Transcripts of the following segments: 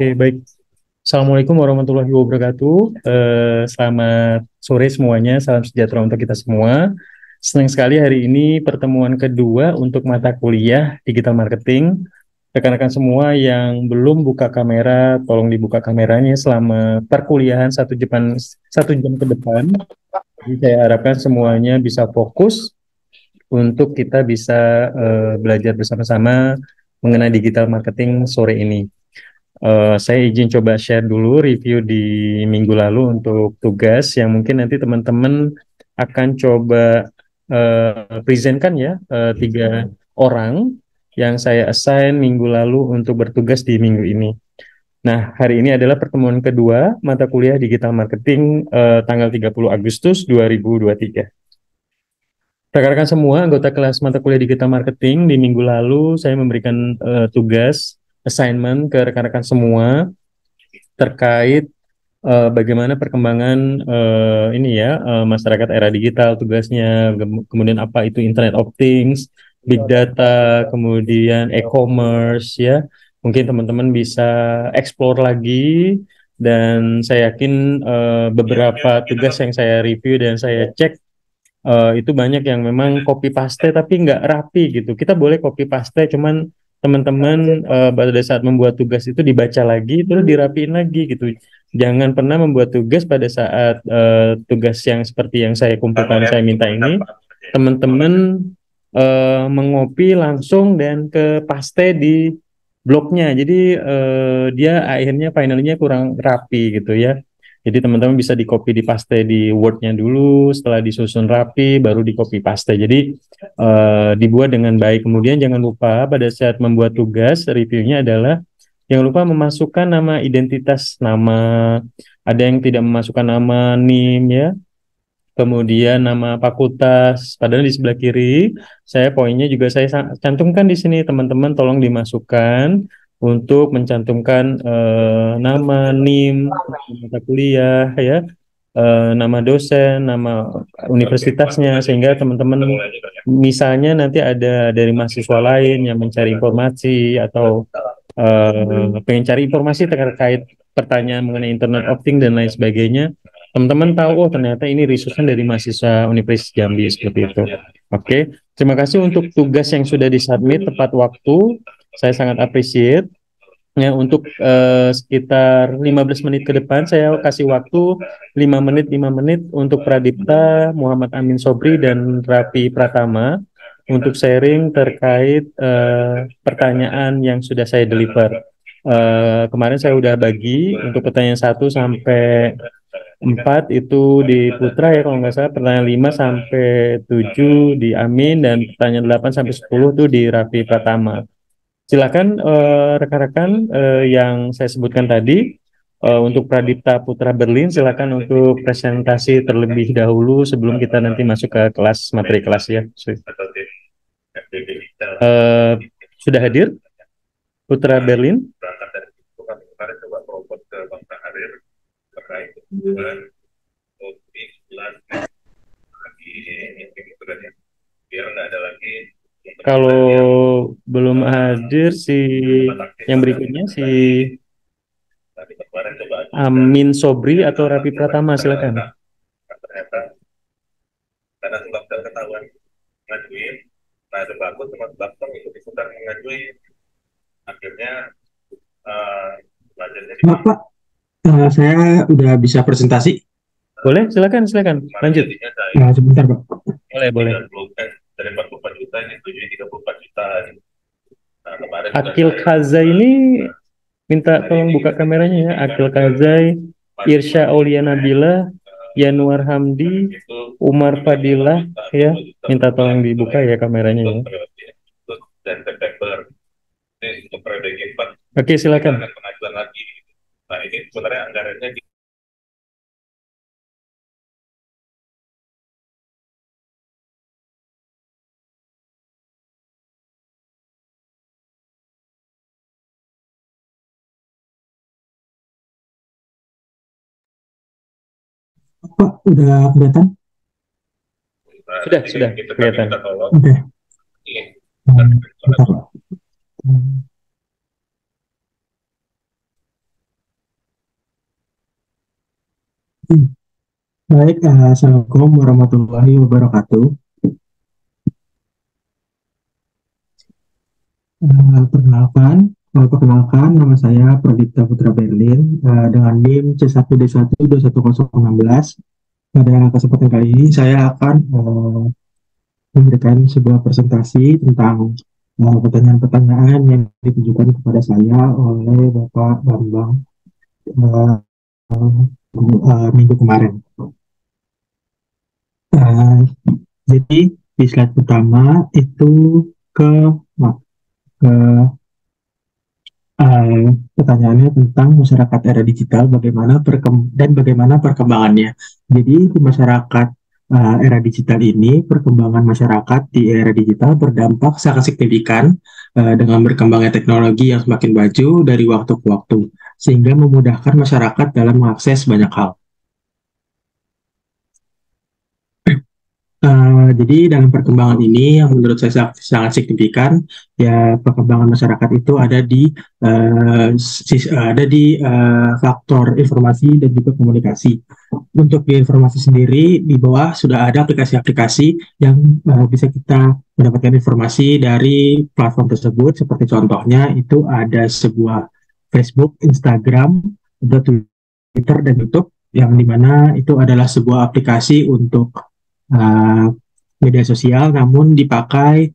Oke, baik. Assalamualaikum warahmatullahi wabarakatuh. Selamat sore semuanya. Salam sejahtera untuk kita semua. Senang sekali hari ini pertemuan kedua untuk mata kuliah digital marketing. Rekan-rekan semua yang belum buka kamera, tolong dibuka kameranya selama perkuliahan satu jam ke depan. Jadi saya harapkan semuanya bisa fokus untuk kita bisa belajar bersama-sama mengenai digital marketing sore ini. Saya izin coba share dulu review di minggu lalu untuk tugas yang mungkin nanti teman-teman akan coba presentkan ya, tiga orang yang saya assign minggu lalu untuk bertugas di minggu ini. Nah, hari ini adalah pertemuan kedua mata kuliah digital marketing tanggal 30 Agustus 2023. Rekan-rekan semua, anggota kelas mata kuliah digital marketing di minggu lalu saya memberikan tugas assignment ke rekan-rekan semua terkait bagaimana perkembangan ini ya masyarakat era digital tugasnya, kemudian apa itu Internet of Things, Big Data, kemudian e-commerce ya. Mungkin teman-teman bisa explore lagi dan saya yakin beberapa tugas yang saya review dan saya cek itu banyak yang memang copy paste tapi nggak rapi gitu. Kita boleh copy paste, cuman teman-teman pada saat membuat tugas itu dibaca lagi terus dirapiin lagi gitu. Jangan pernah membuat tugas pada saat tugas yang seperti yang saya kumpulkan, saya minta ini, teman-teman mengopi langsung dan ke paste di blognya. Jadi dia akhirnya finalnya kurang rapi gitu ya. Jadi teman-teman bisa di copy di paste di Word-nya dulu, setelah disusun rapi, baru di copy paste. Jadi dibuat dengan baik. Kemudian jangan lupa pada saat membuat tugas, reviewnya adalah jangan lupa memasukkan nama identitas, nama, ada yang tidak memasukkan nama NIM ya, kemudian nama fakultas. Padahal di sebelah kiri, saya poinnya juga saya cantumkan di sini, teman-teman tolong dimasukkan untuk mencantumkan nama NIM, mata kuliah ya, nama dosen, nama universitasnya, sehingga teman-teman misalnya nanti ada dari mahasiswa lain yang mencari informasi atau pengen cari informasi terkait pertanyaan mengenai Internet of Things dan lain sebagainya, teman-teman tahu oh ternyata ini resource dari mahasiswa Universitas Jambi seperti itu. Oke, terima kasih untuk tugas yang sudah disubmit tepat waktu. Saya sangat appreciate. Ya, untuk sekitar 15 menit ke depan saya kasih waktu 5 menit untuk Pradipta, Muhammad Amin Sobri dan Rapi Pratama untuk sharing terkait pertanyaan yang sudah saya deliver. Kemarin saya udah bagi untuk pertanyaan 1 sampai 4 itu di Putra ya kalau nggak salah, pertanyaan 5 sampai 7 di Amin, dan pertanyaan 8 sampai 10 itu di Rapi Pratama. Silakan rekan-rekan yang saya sebutkan tadi, untuk Pradipta Putra Berlin silakan untuk presentasi terlebih dahulu sebelum kita nanti masuk ke kelas materi kelas ya. Eh, sudah hadir Putra Berlin? Kalau belum hadir si yang berikutnya si Amin Sobri atau Rapi Pratama silakan. Bapak, saya udah bisa presentasi. Boleh, silakan, silakan. Lanjut. Sebentar, Pak. Boleh, boleh. Akil Kazai ini minta tolong buka kameranya ya. Akil Kazai, Irsya Aulia Nabila, Yanuar Hamdi, Umar Fadilah ya. Minta tolong dibuka ya kameranya ya. Oke, silakan. Pak, udah kelihatan? Sudah kelihatan. Oke. Bentar, Pak. Baik, Assalamualaikum warahmatullahi wabarakatuh. Perkenalkan, nama saya Pradipta Putra Berlin dengan NIM C1D1 21016. Pada kesempatan kali ini saya akan memberikan sebuah presentasi tentang pertanyaan-pertanyaan yang ditujukan kepada saya oleh Bapak Bambang uh, minggu kemarin. Uh, jadi di slide pertama itu ke ke pertanyaannya tentang masyarakat era digital, bagaimana perkembangannya. Jadi di masyarakat era digital ini, perkembangan masyarakat di era digital berdampak sangat signifikan dengan berkembangnya teknologi yang semakin maju dari waktu ke waktu, sehingga memudahkan masyarakat dalam mengakses banyak hal. Jadi dalam perkembangan ini yang menurut saya sangat signifikan, ya perkembangan masyarakat itu ada di faktor informasi dan juga komunikasi. Untuk di informasi sendiri di bawah sudah ada aplikasi-aplikasi yang bisa kita mendapatkan informasi dari platform tersebut. Seperti contohnya itu ada sebuah Facebook, Instagram, Twitter dan YouTube, yang dimana itu adalah sebuah aplikasi untuk uh, media sosial, namun dipakai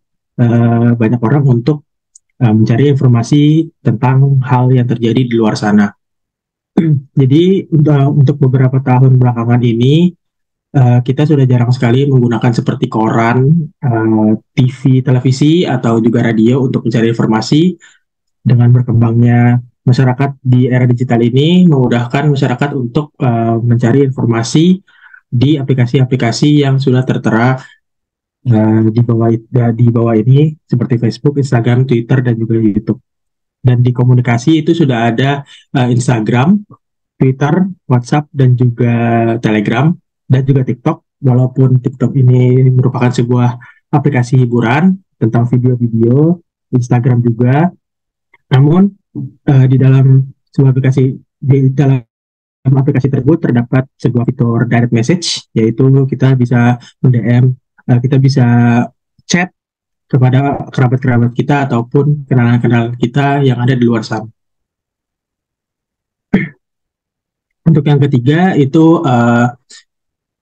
banyak orang untuk mencari informasi tentang hal yang terjadi di luar sana. Jadi untuk beberapa tahun belakangan ini kita sudah jarang sekali menggunakan seperti koran, TV, televisi, atau juga radio untuk mencari informasi. Dengan berkembangnya masyarakat di era digital ini memudahkan masyarakat untuk mencari informasi di aplikasi-aplikasi yang sudah tertera di bawah ini seperti Facebook, Instagram, Twitter, dan juga YouTube. Dan di komunikasi itu sudah ada Instagram, Twitter, WhatsApp, dan juga Telegram, dan juga TikTok. Walaupun TikTok ini merupakan sebuah aplikasi hiburan tentang video-video, Instagram juga. Namun di dalam aplikasi tersebut terdapat sebuah fitur direct message, yaitu kita bisa mendm, kita bisa chat kepada kerabat-kerabat kita ataupun kenalan-kenalan kita yang ada di luar sana. Untuk yang ketiga itu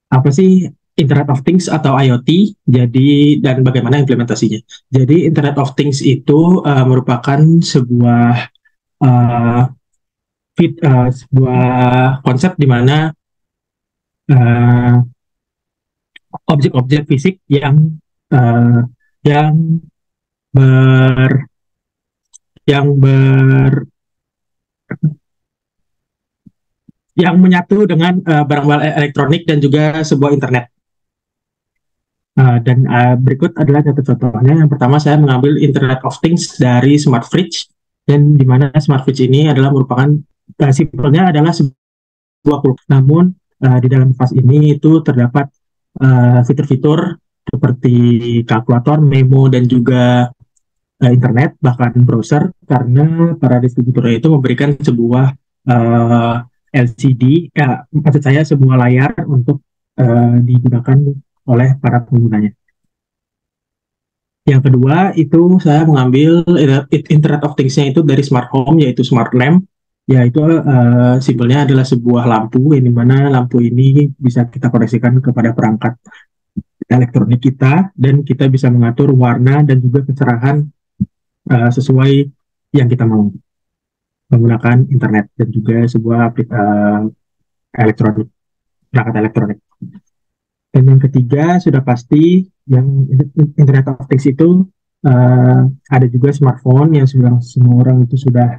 apa sih Internet of Things atau IoT? Jadi dan bagaimana implementasinya? Jadi Internet of Things itu merupakan sebuah konsep di mana objek-objek fisik yang uh, yang ber yang ber yang menyatu dengan barang-barang elektronik dan juga sebuah internet. Dan berikut adalah contoh-contohnya. Yang pertama saya mengambil Internet of Things dari Smart Fridge, dan di mana Smart Fridge ini adalah merupakan simpelnya adalah sebuah kulkas. Namun di dalam kulkas ini itu terdapat fitur-fitur seperti kalkulator, memo, dan juga internet, bahkan browser, karena para distributor itu memberikan sebuah LCD, maksud saya sebuah layar untuk digunakan oleh para penggunanya. Yang kedua itu saya mengambil Internet of Things-nya itu dari Smart Home, yaitu Smart Lamp, yaitu simpelnya adalah sebuah lampu, yang dimana lampu ini bisa kita koneksikan kepada perangkat elektronik kita, dan kita bisa mengatur warna dan juga kecerahan sesuai yang kita mau menggunakan internet dan juga sebuah perangkat elektronik. Dan yang ketiga sudah pasti yang Internet of Things itu ada juga smartphone yang semua orang itu sudah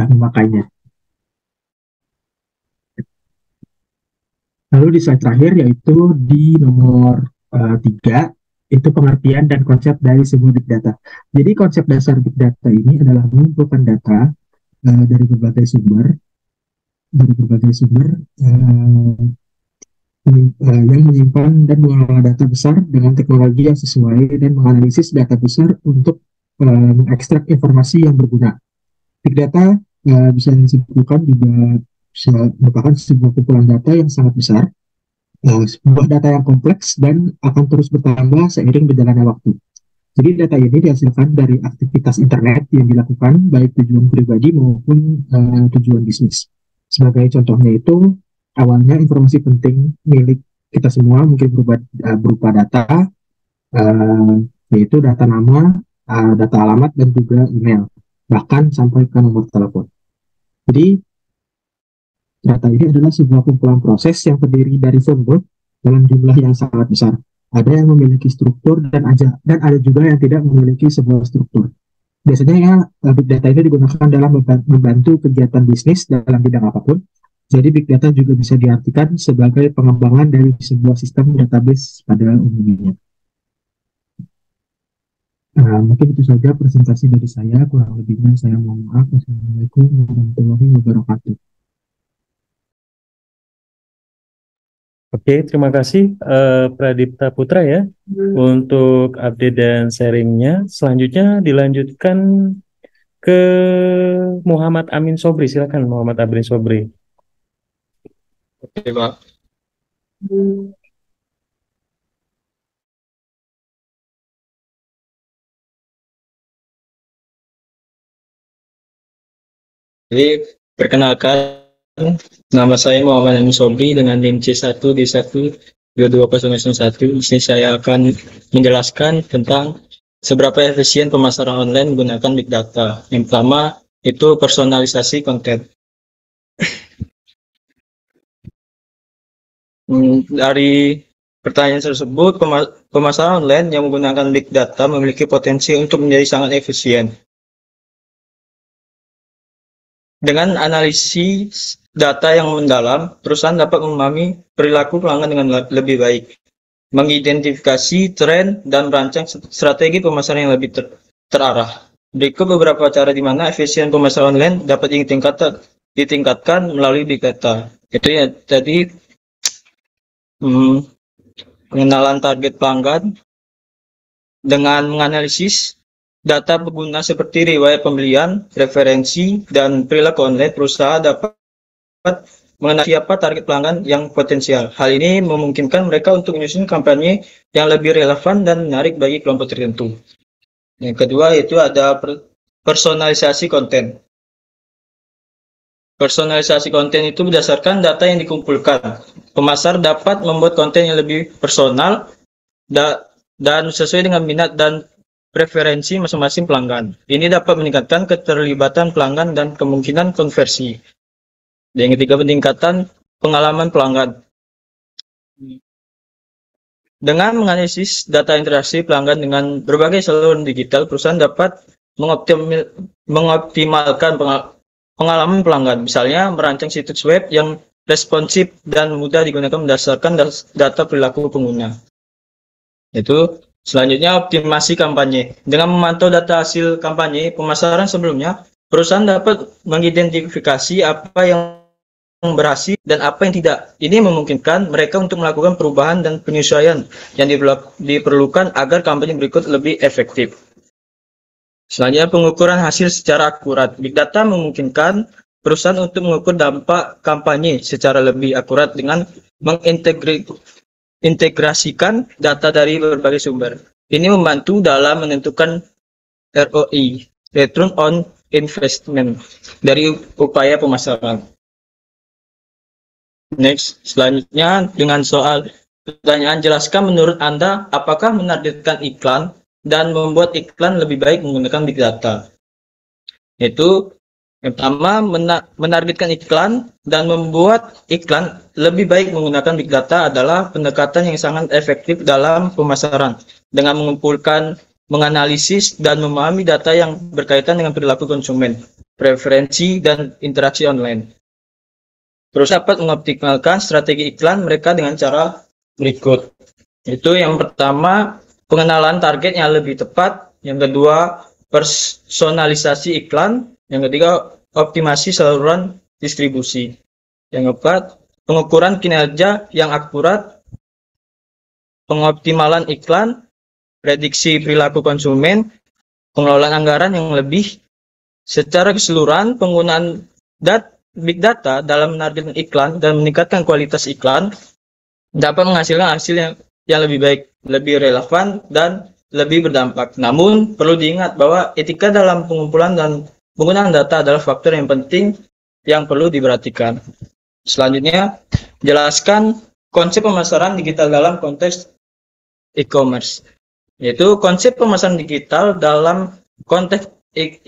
memakainya. Lalu di slide terakhir, yaitu di nomor 3, itu pengertian dan konsep dari sebuah big data. Jadi konsep dasar big data ini adalah mengumpulkan data dari berbagai sumber yang menyimpan dan mengelola data besar dengan teknologi yang sesuai dan menganalisis data besar untuk mengekstrak informasi yang berguna. Big data bisa disimpulkan juga merupakan sebuah kumpulan data yang sangat besar, sebuah data yang kompleks dan akan terus bertambah seiring berjalannya waktu. Jadi data ini dihasilkan dari aktivitas internet yang dilakukan baik tujuan pribadi maupun tujuan bisnis. Sebagai contohnya itu, awalnya informasi penting milik kita semua mungkin berupa data, uh, yaitu data nama, data alamat, dan juga email, bahkan sampai ke nomor telepon. Jadi data ini adalah sebuah kumpulan proses yang terdiri dari sumber dalam jumlah yang sangat besar. Ada yang memiliki struktur dan ada juga yang tidak memiliki sebuah struktur. Biasanya ya, big data ini digunakan dalam membantu kegiatan bisnis dalam bidang apapun. Jadi big data juga bisa diartikan sebagai pengembangan dari sebuah sistem database pada umumnya. Mungkin itu saja presentasi dari saya. Kurang lebihnya saya mohon maaf. Wassalamualaikum warahmatullahi wabarakatuh. Oke, terima kasih Pradipta Putra ya untuk update dan sharingnya. Selanjutnya dilanjutkan ke Muhammad Amin Sobri. Silakan Muhammad Amin Sobri. Oke, Pak. Jadi, perkenalkan, nama saya Muhammad Amin Sobri dengan NIM C1D1 22001. Di sini saya akan menjelaskan tentang seberapa efisien pemasaran online menggunakan big data. Yang pertama, itu personalisasi konten. Dari pertanyaan tersebut, pemasaran online yang menggunakan big data memiliki potensi untuk menjadi sangat efisien. Dengan analisis data yang mendalam, perusahaan dapat memahami perilaku pelanggan dengan lebih baik, mengidentifikasi tren, dan merancang strategi pemasaran yang lebih terarah. Berikut beberapa cara di mana efisien pemasaran online dapat ditingkatkan melalui big data. Itu ya tadi pengenalan target pelanggan dengan menganalisis data pengguna seperti riwayat pembelian, referensi, dan perilaku online. Perusahaan dapat mengenal siapa target pelanggan yang potensial. Hal ini memungkinkan mereka untuk menyusun kampanye yang lebih relevan dan menarik bagi kelompok tertentu. Yang kedua itu ada personalisasi konten. Personalisasi konten itu berdasarkan data yang dikumpulkan. Pemasar dapat membuat konten yang lebih personal dan sesuai dengan minat dan preferensi masing-masing pelanggan. Ini dapat meningkatkan keterlibatan pelanggan dan kemungkinan konversi. Dan yang ketiga, peningkatan pengalaman pelanggan. Dengan menganalisis data interaksi pelanggan dengan berbagai saluran digital, perusahaan dapat mengoptimalkan pengalaman pelanggan. Misalnya, merancang situs web yang responsif dan mudah digunakan berdasarkan data perilaku pengguna. Itu selanjutnya, optimasi kampanye. Dengan memantau data hasil kampanye pemasaran sebelumnya, perusahaan dapat mengidentifikasi apa yang berhasil dan apa yang tidak. Ini memungkinkan mereka untuk melakukan perubahan dan penyesuaian yang diperlukan agar kampanye berikut lebih efektif. Selanjutnya, pengukuran hasil secara akurat. Big data memungkinkan perusahaan untuk mengukur dampak kampanye secara lebih akurat dengan mengintegrasikan data dari berbagai sumber. Ini membantu dalam menentukan ROI, Return on Investment, dari upaya pemasaran. Next, selanjutnya dengan soal pertanyaan, jelaskan menurut Anda apakah menargetkan iklan dan membuat iklan lebih baik menggunakan big data. Itu yang pertama, menargetkan iklan dan membuat iklan lebih baik menggunakan big data adalah pendekatan yang sangat efektif dalam pemasaran dengan mengumpulkan, menganalisis, dan memahami data yang berkaitan dengan perilaku konsumen, preferensi, dan interaksi online. Terus dapat mengoptimalkan strategi iklan mereka dengan cara berikut. Itu yang pertama, pengenalan target yang lebih tepat. Yang kedua, personalisasi iklan. Yang ketiga, optimasi saluran distribusi. Yang keempat, pengukuran kinerja yang akurat, pengoptimalan iklan, prediksi perilaku konsumen, pengelolaan anggaran yang lebih. Secara keseluruhan, penggunaan big data dalam menargetkan iklan dan meningkatkan kualitas iklan dapat menghasilkan hasil yang lebih baik, lebih relevan, dan lebih berdampak. Namun, perlu diingat bahwa etika dalam pengumpulan dan penggunaan data adalah faktor yang penting yang perlu diperhatikan. Selanjutnya, jelaskan konsep pemasaran digital dalam konteks e-commerce. Yaitu konsep pemasaran digital dalam konteks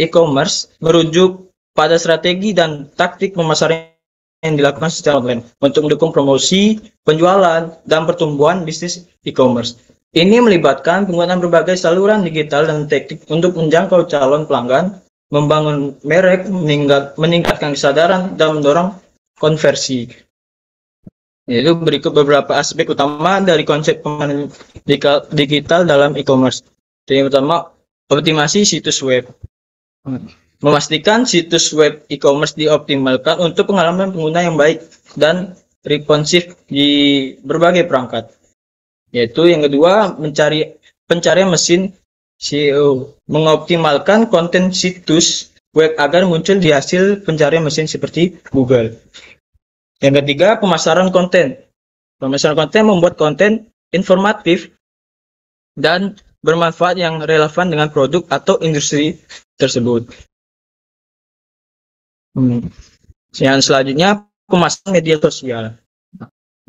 e-commerce merujuk pada strategi dan taktik pemasaran yang dilakukan secara online untuk mendukung promosi, penjualan, dan pertumbuhan bisnis e-commerce. Ini melibatkan penggunaan berbagai saluran digital dan teknik untuk menjangkau calon pelanggan, membangun merek, meningkatkan kesadaran, dan mendorong konversi. Itu berikut beberapa aspek utama dari konsep pemasaran digital dalam e-commerce. Yang pertama, optimasi situs web. Memastikan situs web e-commerce dioptimalkan untuk pengalaman pengguna yang baik dan responsif di berbagai perangkat. Yaitu yang kedua, pencarian mesin SEO, mengoptimalkan konten situs web agar muncul di hasil pencarian mesin seperti Google. Yang ketiga, pemasaran konten. Pemasaran konten membuat konten informatif dan bermanfaat yang relevan dengan produk atau industri tersebut. Yang selanjutnya, pemasaran media sosial.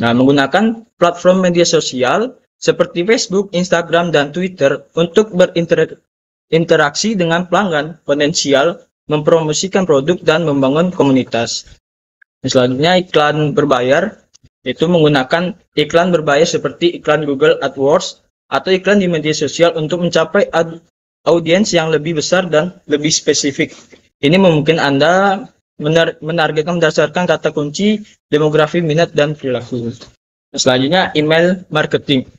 Nah, menggunakan platform media sosial seperti Facebook, Instagram, dan Twitter untuk berinteraksi dengan pelanggan potensial, mempromosikan produk, dan membangun komunitas. Selanjutnya, iklan berbayar, yaitu menggunakan iklan berbayar seperti iklan Google AdWords atau iklan di media sosial untuk mencapai audiens yang lebih besar dan lebih spesifik. Ini memungkinkan Anda menargetkan berdasarkan kata kunci, demografi, minat, dan perilaku. Selanjutnya, email marketing.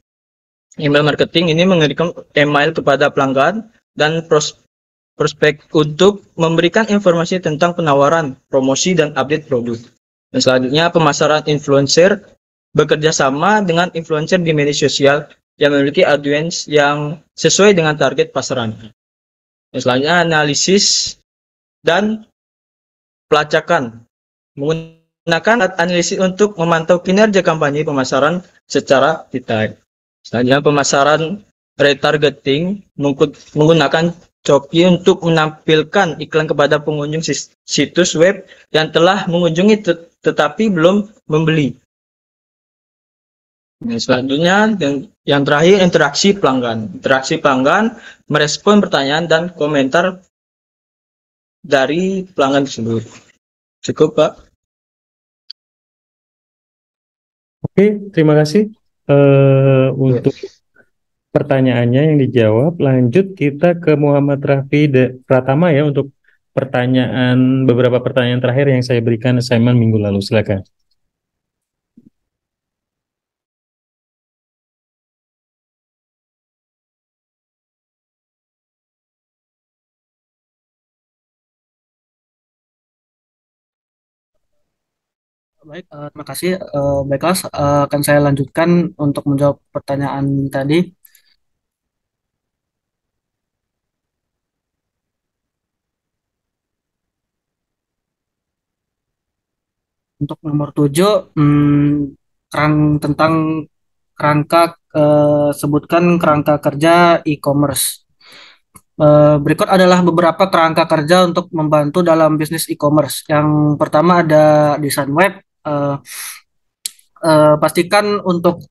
Email marketing ini mengirimkan email kepada pelanggan dan prospek untuk memberikan informasi tentang penawaran, promosi, dan update produk. Dan selanjutnya, pemasaran influencer, bekerja sama dengan influencer di media sosial yang memiliki audiens yang sesuai dengan target pasaran. Dan selanjutnya, analisis dan pelacakan, menggunakan analisis untuk memantau kinerja kampanye pemasaran secara detail. Selanjutnya, pemasaran retargeting, menggunakan Shopee untuk menampilkan iklan kepada pengunjung situs web yang telah mengunjungi tetapi belum membeli. Selanjutnya, yang terakhir, interaksi pelanggan. Interaksi pelanggan merespon pertanyaan dan komentar dari pelanggan tersebut. Cukup, Pak. Oke, terima kasih untuk pertanyaannya yang dijawab. Lanjut kita ke Muhammad Raffi Pratama ya untuk beberapa pertanyaan terakhir yang saya berikan assignment minggu lalu. Silakan. Baik, terima kasih. Baiklah, akan saya lanjutkan untuk menjawab pertanyaan tadi. Untuk nomor 7, tentang kerangka, sebutkan kerangka kerja e-commerce. Berikut adalah beberapa kerangka kerja untuk membantu dalam bisnis e-commerce. Yang pertama ada desain web. Pastikan untuk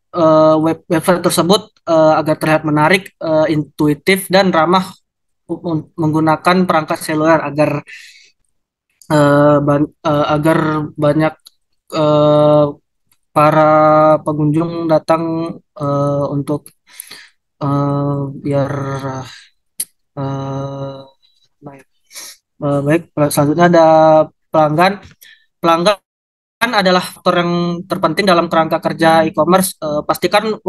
website tersebut agar terlihat menarik, intuitif, dan ramah menggunakan perangkat seluler agar banyak para pengunjung datang untuk biar baik. Selanjutnya ada pelanggan. Pelanggan adalah faktor yang terpenting dalam kerangka kerja e-commerce. Pastikan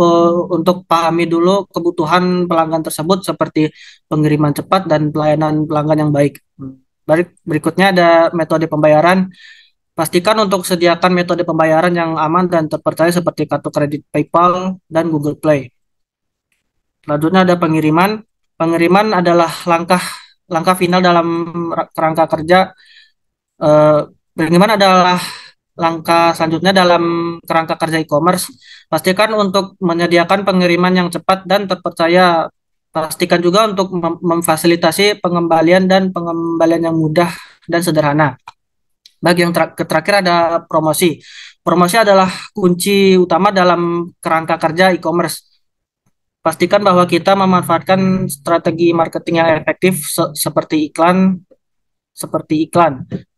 untuk pahami dulu kebutuhan pelanggan tersebut seperti pengiriman cepat dan pelayanan pelanggan yang baik. Berikutnya ada metode pembayaran. Pastikan untuk sediakan metode pembayaran yang aman dan terpercaya seperti kartu kredit PayPal dan Google Play. Selanjutnya ada pengiriman. Pengiriman adalah langkah final dalam kerangka kerja. Bagaimana adalah langkah selanjutnya dalam kerangka kerja e-commerce? Pastikan untuk menyediakan pengiriman yang cepat dan terpercaya. Pastikan juga untuk memfasilitasi pengembalian dan pengembalian yang mudah dan sederhana. Bagi yang terakhir ada promosi. Promosi adalah kunci utama dalam kerangka kerja e-commerce. Pastikan bahwa kita memanfaatkan strategi marketing yang efektif seperti iklan,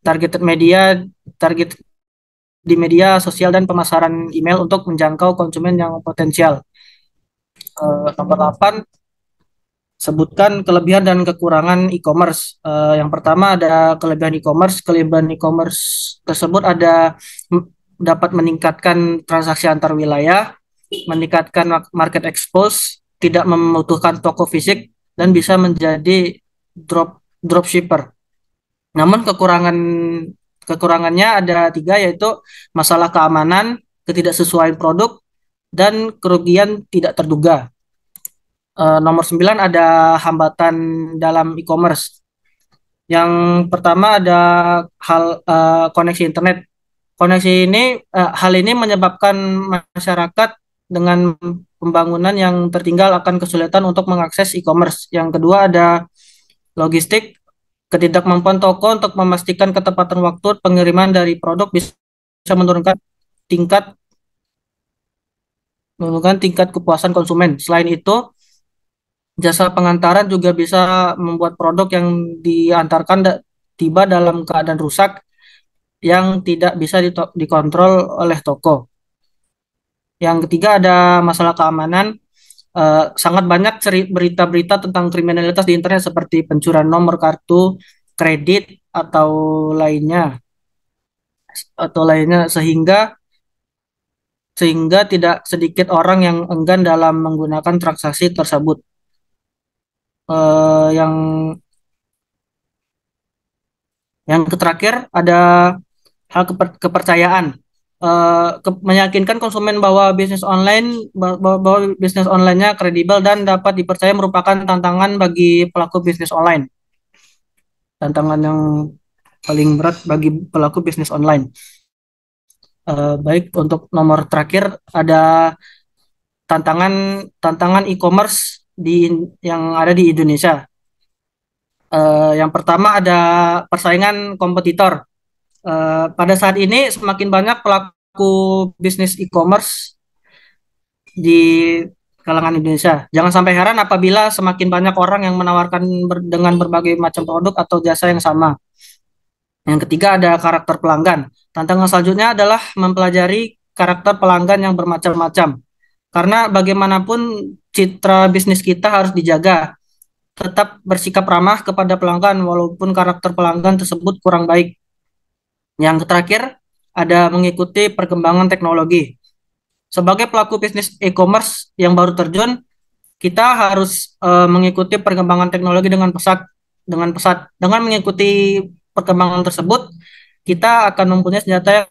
targeted media, target di media sosial dan pemasaran email untuk menjangkau konsumen yang potensial. Nomor 8, sebutkan kelebihan dan kekurangan e-commerce. Yang pertama ada kelebihan e-commerce. Kelebihan e-commerce tersebut ada dapat meningkatkan transaksi antar wilayah, meningkatkan market expose, tidak membutuhkan toko fisik, dan bisa menjadi dropshipper. Namun kekurangannya ada 3, yaitu masalah keamanan, ketidaksesuaian produk, dan kerugian tidak terduga. Nomor 9 ada hambatan dalam e-commerce. Yang pertama ada koneksi internet. Hal ini menyebabkan masyarakat dengan pembangunan yang tertinggal akan kesulitan untuk mengakses e-commerce. Yang kedua ada logistik. Ketidakmampuan toko untuk memastikan ketepatan waktu pengiriman dari produk bisa tingkat menurunkan tingkat kepuasan konsumen. Selain itu, jasa pengantaran juga bisa membuat produk yang diantarkan tiba dalam keadaan rusak yang tidak bisa dikontrol oleh toko. Yang ketiga ada masalah keamanan. Sangat banyak berita-berita tentang kriminalitas di internet seperti pencurian nomor kartu kredit atau lainnya sehingga tidak sedikit orang yang enggan dalam menggunakan transaksi tersebut. Yang terakhir ada hal kepercayaan. Meyakinkan konsumen bahwa bisnis online-nya kredibel dan dapat dipercaya merupakan tantangan bagi pelaku bisnis online. Tantangan yang paling berat bagi pelaku bisnis online. Baik, untuk nomor terakhir ada tantangan e-commerce yang ada di Indonesia. Yang pertama ada persaingan kompetitor. Pada saat ini semakin banyak pelaku bisnis e-commerce di kalangan Indonesia. Jangan sampai heran apabila semakin banyak orang yang menawarkan dengan berbagai macam produk atau jasa yang sama. Yang ketiga ada karakter pelanggan. Tantangan selanjutnya adalah mempelajari karakter pelanggan yang bermacam-macam. Karena bagaimanapun citra bisnis kita harus dijaga. Tetap bersikap ramah kepada pelanggan walaupun karakter pelanggan tersebut kurang baik. Yang terakhir ada mengikuti perkembangan teknologi. Sebagai pelaku bisnis e-commerce yang baru terjun, kita harus mengikuti perkembangan teknologi dengan pesat. Dengan mengikuti perkembangan tersebut, kita akan mempunyai senjata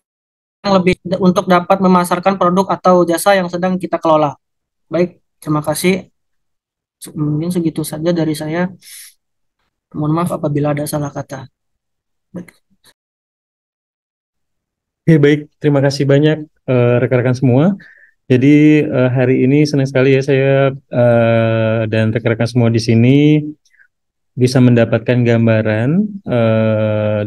yang lebih untuk dapat memasarkan produk atau jasa yang sedang kita kelola. Baik, terima kasih. Mungkin segitu saja dari saya. Mohon maaf apabila ada salah kata. Baik. Oke, baik. Terima kasih banyak rekan-rekan semua. Jadi hari ini senang sekali ya saya dan rekan-rekan semua di sini bisa mendapatkan gambaran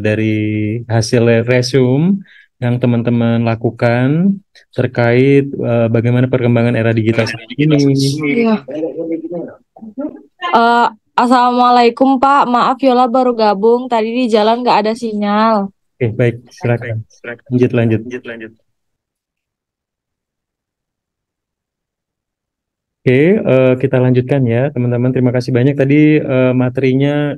dari hasil resume yang teman-teman lakukan terkait bagaimana perkembangan era digital saat ini. Iya. Assalamualaikum Pak, maaf Yola baru gabung, tadi di jalan nggak ada sinyal. Oke, baik, silakan. Lanjut. Oke, kita lanjutkan ya teman-teman. Terima kasih banyak tadi materinya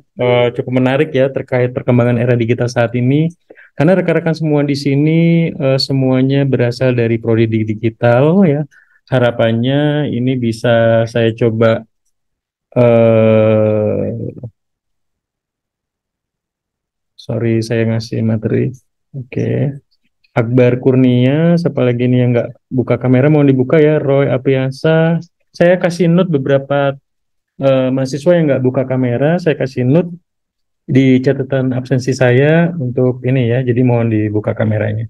cukup menarik ya terkait perkembangan era digital saat ini. Karena rekan-rekan semua di sini semuanya berasal dari prodi digital ya. Harapannya ini bisa saya coba saya ngasih materi. Oke. Akbar Kurnia, siapa lagi nih yang nggak buka kamera, mau dibuka ya. Roy Apriansa. Saya kasih note beberapa mahasiswa yang nggak buka kamera, saya kasih note di catatan absensi saya untuk ini ya, jadi mohon dibuka kameranya.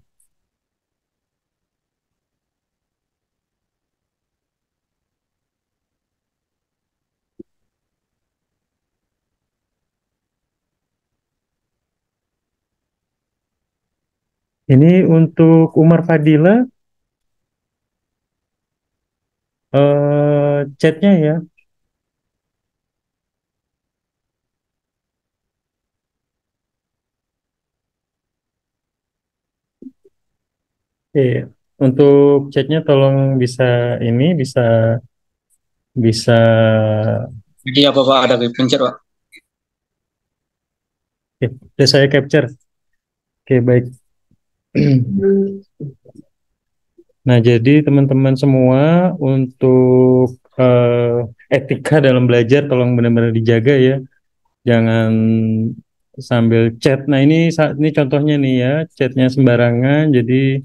Ini untuk Umar Fadila, chatnya ya. Untuk chatnya tolong bisa ini bisa Iya Bapak, ada pencet Pak. udah saya capture. Oke, baik. Nah, jadi teman-teman semua untuk etika dalam belajar tolong benar-benar dijaga ya. Jangan sambil chat. Nah, ini contohnya nih ya, chatnya sembarangan jadi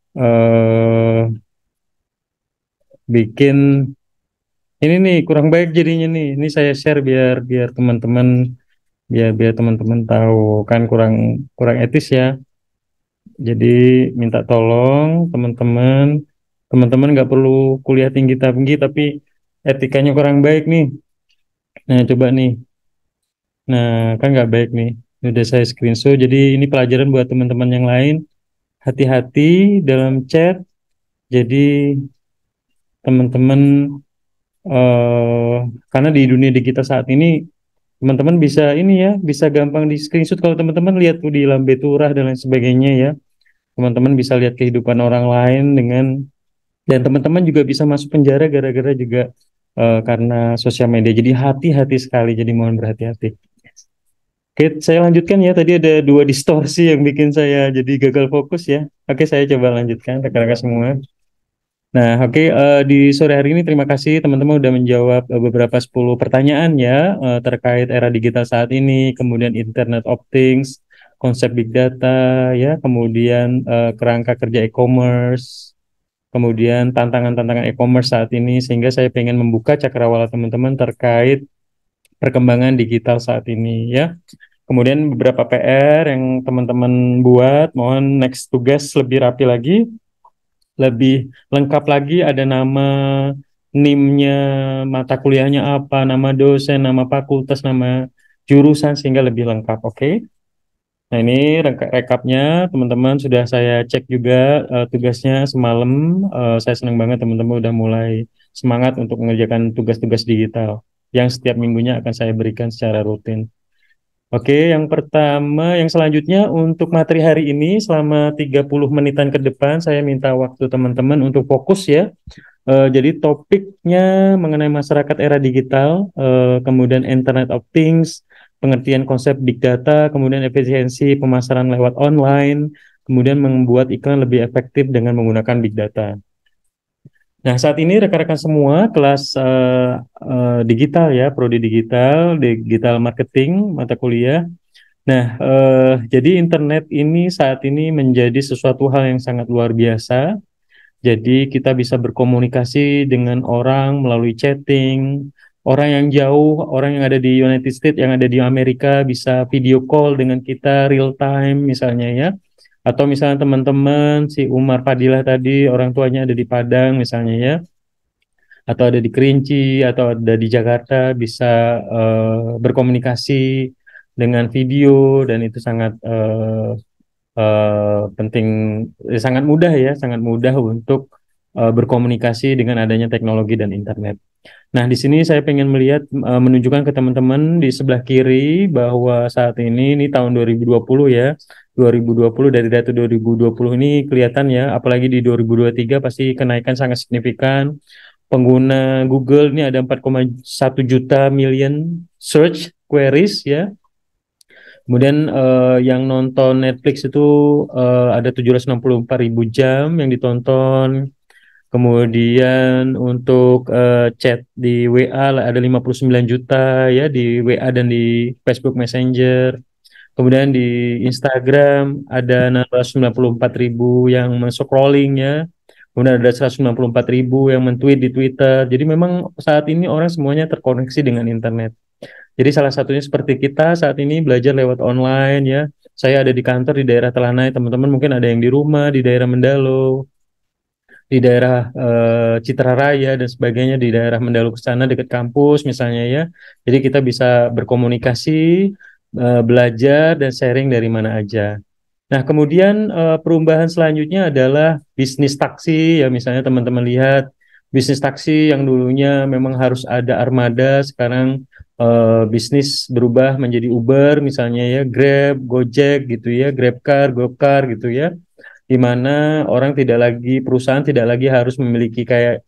eh bikin ini nih kurang baik jadinya nih. Ini saya share biar biar teman-teman biar teman-teman tahu kan kurang kurang etis ya. Jadi minta tolong teman-teman nggak perlu kuliah tinggi tapi etikanya kurang baik nih. Nah coba nih, nah kan nggak baik nih. Ini udah saya screenshot. Jadi ini pelajaran buat teman-teman yang lain. Hati-hati dalam chat. Jadi teman-teman eh karena di dunia digital saat ini teman-teman bisa ini ya, bisa gampang di screenshot kalau teman-teman lihat tuh di Lambe Turah dan lain sebagainya ya. Teman-teman bisa lihat kehidupan orang lain dan teman-teman juga bisa masuk penjara gara-gara juga karena sosial media. Jadi hati-hati sekali, jadi mohon berhati-hati. Oke, saya lanjutkan ya. Tadi ada dua distorsi yang bikin saya jadi gagal fokus ya. Oke, saya coba lanjutkan rekan-rekan semua. Nah, oke, di sore hari ini terima kasih teman-teman udah menjawab beberapa 10 pertanyaan ya terkait era digital saat ini, kemudian Internet of Things, konsep Big Data ya, kemudian kerangka kerja e-commerce, kemudian tantangan-tantangan e-commerce saat ini, sehingga saya pengen membuka cakrawala teman-teman terkait perkembangan digital saat ini ya. Kemudian beberapa PR yang teman-teman buat, mohon next tugas lebih rapi lagi, lebih lengkap lagi, ada nama NIM-nya, mata kuliahnya apa, nama dosen, nama fakultas, nama jurusan, sehingga lebih lengkap, oke? Nah ini rekapnya teman-teman sudah saya cek juga tugasnya semalam. Saya senang banget teman-teman udah mulai semangat untuk mengerjakan tugas-tugas digital yang setiap minggunya akan saya berikan secara rutin. Oke, yang pertama, yang selanjutnya untuk materi hari ini selama 30 menitan ke depan saya minta waktu teman-teman untuk fokus ya. Jadi topiknya mengenai masyarakat era digital, kemudian Internet of Things, pengertian konsep Big Data, kemudian efisiensi pemasaran lewat online, kemudian membuat iklan lebih efektif dengan menggunakan Big Data. Nah, saat ini rekan-rekan semua kelas digital ya, prodi digital, digital marketing, mata kuliah. Nah, jadi internet ini saat ini menjadi sesuatu hal yang sangat luar biasa. Jadi kita bisa berkomunikasi dengan orang melalui chatting, orang yang jauh, orang yang ada di United States, yang ada di Amerika bisa video call dengan kita real time misalnya ya. Atau misalnya teman-teman si Umar Fadilah tadi orang tuanya ada di Padang misalnya ya, atau ada di Kerinci atau ada di Jakarta bisa berkomunikasi dengan video dan itu sangat penting, sangat mudah ya, sangat mudah untuk berkomunikasi dengan adanya teknologi dan internet. Nah, di sini saya pengen menunjukkan ke teman-teman di sebelah kiri bahwa saat ini tahun 2020 ya, 2020 dari data 2020 ini kelihatan ya, apalagi di 2023 pasti kenaikan sangat signifikan. Pengguna Google ini ada 4,1 juta million search queries ya. Kemudian yang nonton Netflix itu ada 764.000 jam yang ditonton. Kemudian untuk chat di WA ada 59 juta ya di WA dan di Facebook Messenger. Kemudian di Instagram ada 694.000 yang scrolling ya. Kemudian ada 194.000 yang men-tweet di Twitter. Jadi memang saat ini orang semuanya terkoneksi dengan internet. Jadi salah satunya seperti kita saat ini belajar lewat online ya. Saya ada di kantor di daerah Telanai, teman-teman mungkin ada yang di rumah di daerah Mendalo, di daerah Citra Raya dan sebagainya, di daerah Mendalo ke sana dekat kampus misalnya ya. Jadi kita bisa berkomunikasi, belajar dan sharing dari mana aja. Nah, kemudian perubahan selanjutnya adalah bisnis taksi ya, misalnya teman-teman lihat bisnis taksi yang dulunya memang harus ada armada, sekarang bisnis berubah menjadi Uber misalnya ya, Grab, Gojek gitu ya, GrabCar, GoCar gitu ya, di mana orang tidak lagi, perusahaan tidak lagi harus memiliki kayak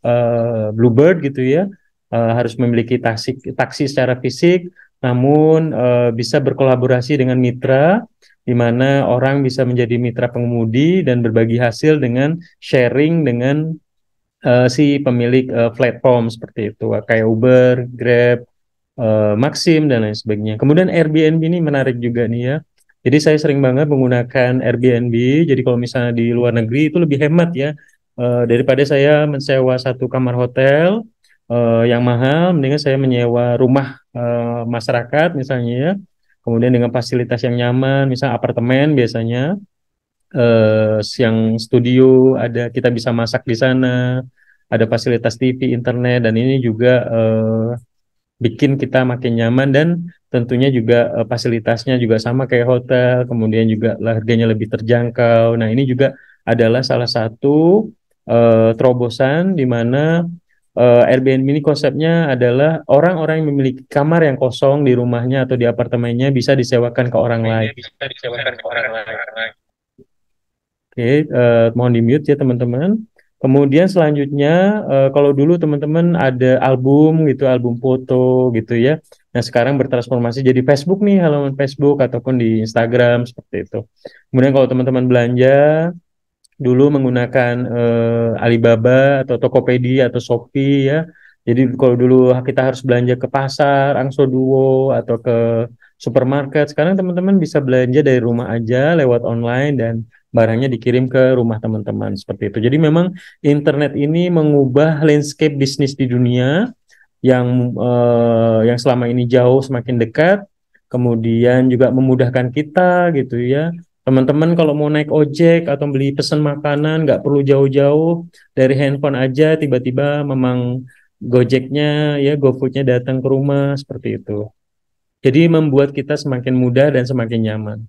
Bluebird gitu ya, harus memiliki taksi secara fisik, namun bisa berkolaborasi dengan mitra, di mana orang bisa menjadi mitra pengemudi dan berbagi hasil dengan sharing dengan si pemilik platform seperti itu, kayak Uber, Grab, Maxim dan lain sebagainya. Kemudian Airbnb ini menarik juga nih ya. Jadi saya sering banget menggunakan Airbnb. Jadi kalau misalnya di luar negeri itu lebih hemat ya. Daripada saya mensewa satu kamar hotel yang mahal, mendingan saya menyewa rumah masyarakat misalnya ya. Kemudian dengan fasilitas yang nyaman, misalnya apartemen biasanya, yang studio ada, kita bisa masak di sana, ada fasilitas TV, internet, dan ini juga bikin kita makin nyaman dan tentunya juga fasilitasnya juga sama kayak hotel, kemudian juga harganya lebih terjangkau. Nah, ini juga adalah salah satu terobosan di mana Airbnb ini konsepnya adalah orang-orang yang memiliki kamar yang kosong di rumahnya atau di apartemennya bisa disewakan ke orang lain. Oke, mohon di-mute ya teman-teman. Kemudian selanjutnya, kalau dulu teman-teman ada album gitu, album foto gitu ya. Nah, sekarang bertransformasi jadi Facebook nih, halaman Facebook ataupun di Instagram seperti itu. Kemudian kalau teman-teman belanja, dulu menggunakan Alibaba atau Tokopedia atau Shopee ya. Jadi kalau dulu kita harus belanja ke pasar, Angso Duo atau ke supermarket, sekarang teman-teman bisa belanja dari rumah aja lewat online dan barangnya dikirim ke rumah teman-teman seperti itu. Jadi memang internet ini mengubah landscape bisnis di dunia yang selama ini jauh semakin dekat, kemudian juga memudahkan kita gitu ya. Teman-teman kalau mau naik ojek atau beli pesan makanan nggak perlu jauh-jauh, dari handphone aja tiba-tiba memang Gojeknya ya, GoFoodnya datang ke rumah seperti itu. Jadi membuat kita semakin mudah dan semakin nyaman.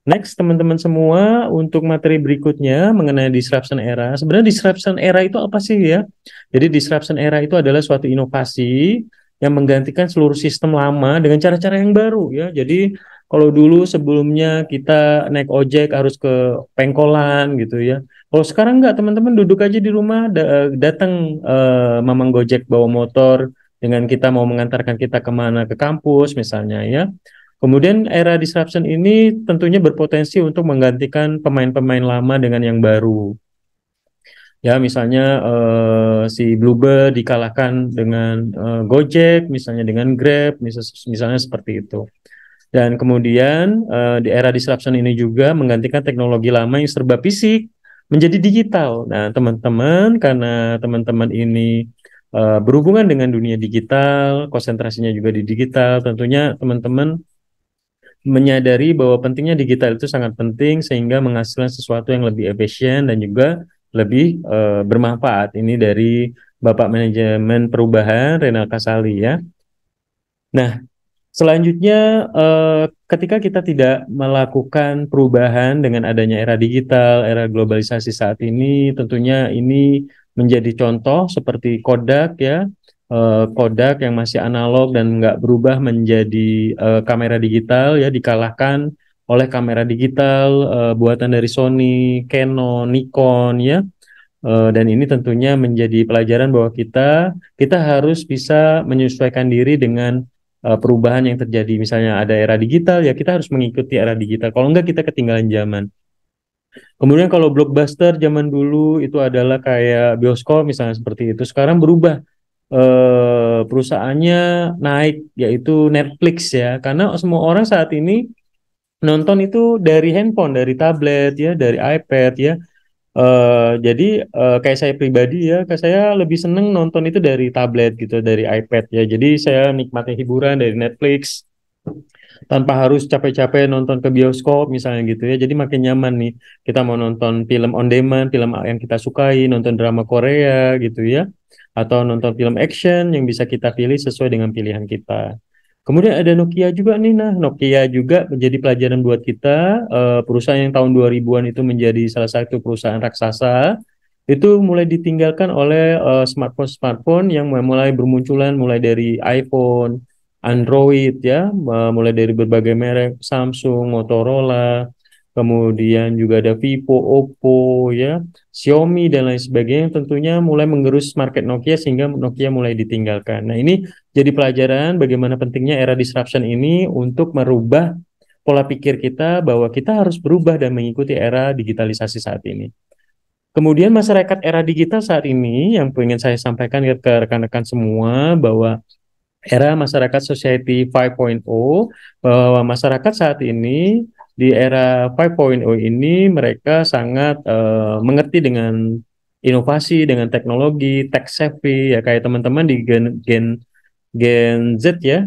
Next, teman-teman semua, untuk materi berikutnya mengenai disruption era. Sebenarnya disruption era itu apa sih ya? Jadi disruption era itu adalah suatu inovasi yang menggantikan seluruh sistem lama dengan cara-cara yang baru ya. Jadi kalau dulu sebelumnya kita naik ojek harus ke pengkolan gitu ya. Kalau sekarang enggak, teman-teman duduk aja di rumah, datang Mamang Gojek bawa motor dengan kita mau mengantarkan kita kemana, ke kampus misalnya ya. Kemudian era disruption ini tentunya berpotensi untuk menggantikan pemain-pemain lama dengan yang baru. Ya, misalnya si Bluebird dikalahkan dengan Gojek, misalnya dengan Grab, misalnya seperti itu. Dan kemudian di era disruption ini juga menggantikan teknologi lama yang serba fisik menjadi digital. Nah, teman-teman, karena teman-teman ini berhubungan dengan dunia digital, konsentrasinya juga di digital, tentunya teman-teman menyadari bahwa pentingnya digital itu sangat penting sehingga menghasilkan sesuatu yang lebih efisien dan juga lebih bermanfaat. Ini dari Bapak Manajemen Perubahan Renal Kasali ya. Nah, selanjutnya ketika kita tidak melakukan perubahan dengan adanya era digital, era globalisasi saat ini, tentunya ini menjadi contoh seperti Kodak ya. Kodak yang masih analog dan nggak berubah menjadi kamera digital ya, dikalahkan oleh kamera digital buatan dari Sony, Canon, Nikon ya. Dan ini tentunya menjadi pelajaran bahwa kita harus bisa menyesuaikan diri dengan perubahan yang terjadi. Misalnya ada era digital ya, kita harus mengikuti era digital. Kalau enggak, kita ketinggalan zaman. Kemudian kalau blockbuster zaman dulu itu adalah kayak bioskop misalnya seperti itu. Sekarang berubah, perusahaannya naik yaitu Netflix ya, karena semua orang saat ini nonton itu dari handphone, dari tablet ya, dari iPad ya. Jadi kayak saya pribadi ya, kayak saya lebih seneng nonton itu dari tablet gitu, dari iPad ya. Jadi saya nikmati hiburan dari Netflix tanpa harus capek-capek nonton ke bioskop misalnya gitu ya. Jadi makin nyaman nih. Kita mau nonton film on demand, film yang kita sukai, nonton drama Korea gitu ya, atau nonton film action yang bisa kita pilih sesuai dengan pilihan kita. Kemudian ada Nokia juga nih. Nah, Nokia juga menjadi pelajaran buat kita. Perusahaan yang tahun 2000-an itu menjadi salah satu perusahaan raksasa. Itu mulai ditinggalkan oleh smartphone-smartphone yang mulai bermunculan mulai dari iPhone, Android ya, mulai dari berbagai merek, Samsung, Motorola, kemudian juga ada Vivo, Oppo ya, Xiaomi dan lain sebagainya yang tentunya mulai mengerus market Nokia sehingga Nokia mulai ditinggalkan. Nah, ini jadi pelajaran bagaimana pentingnya era disruption ini untuk merubah pola pikir kita bahwa kita harus berubah dan mengikuti era digitalisasi saat ini. Kemudian masyarakat era digital saat ini yang ingin saya sampaikan ke rekan-rekan semua bahwa era masyarakat society 5.0, bahwa masyarakat saat ini di era 5.0 ini mereka sangat mengerti dengan inovasi, dengan teknologi, tech savvy ya, kayak teman-teman di Gen Z ya.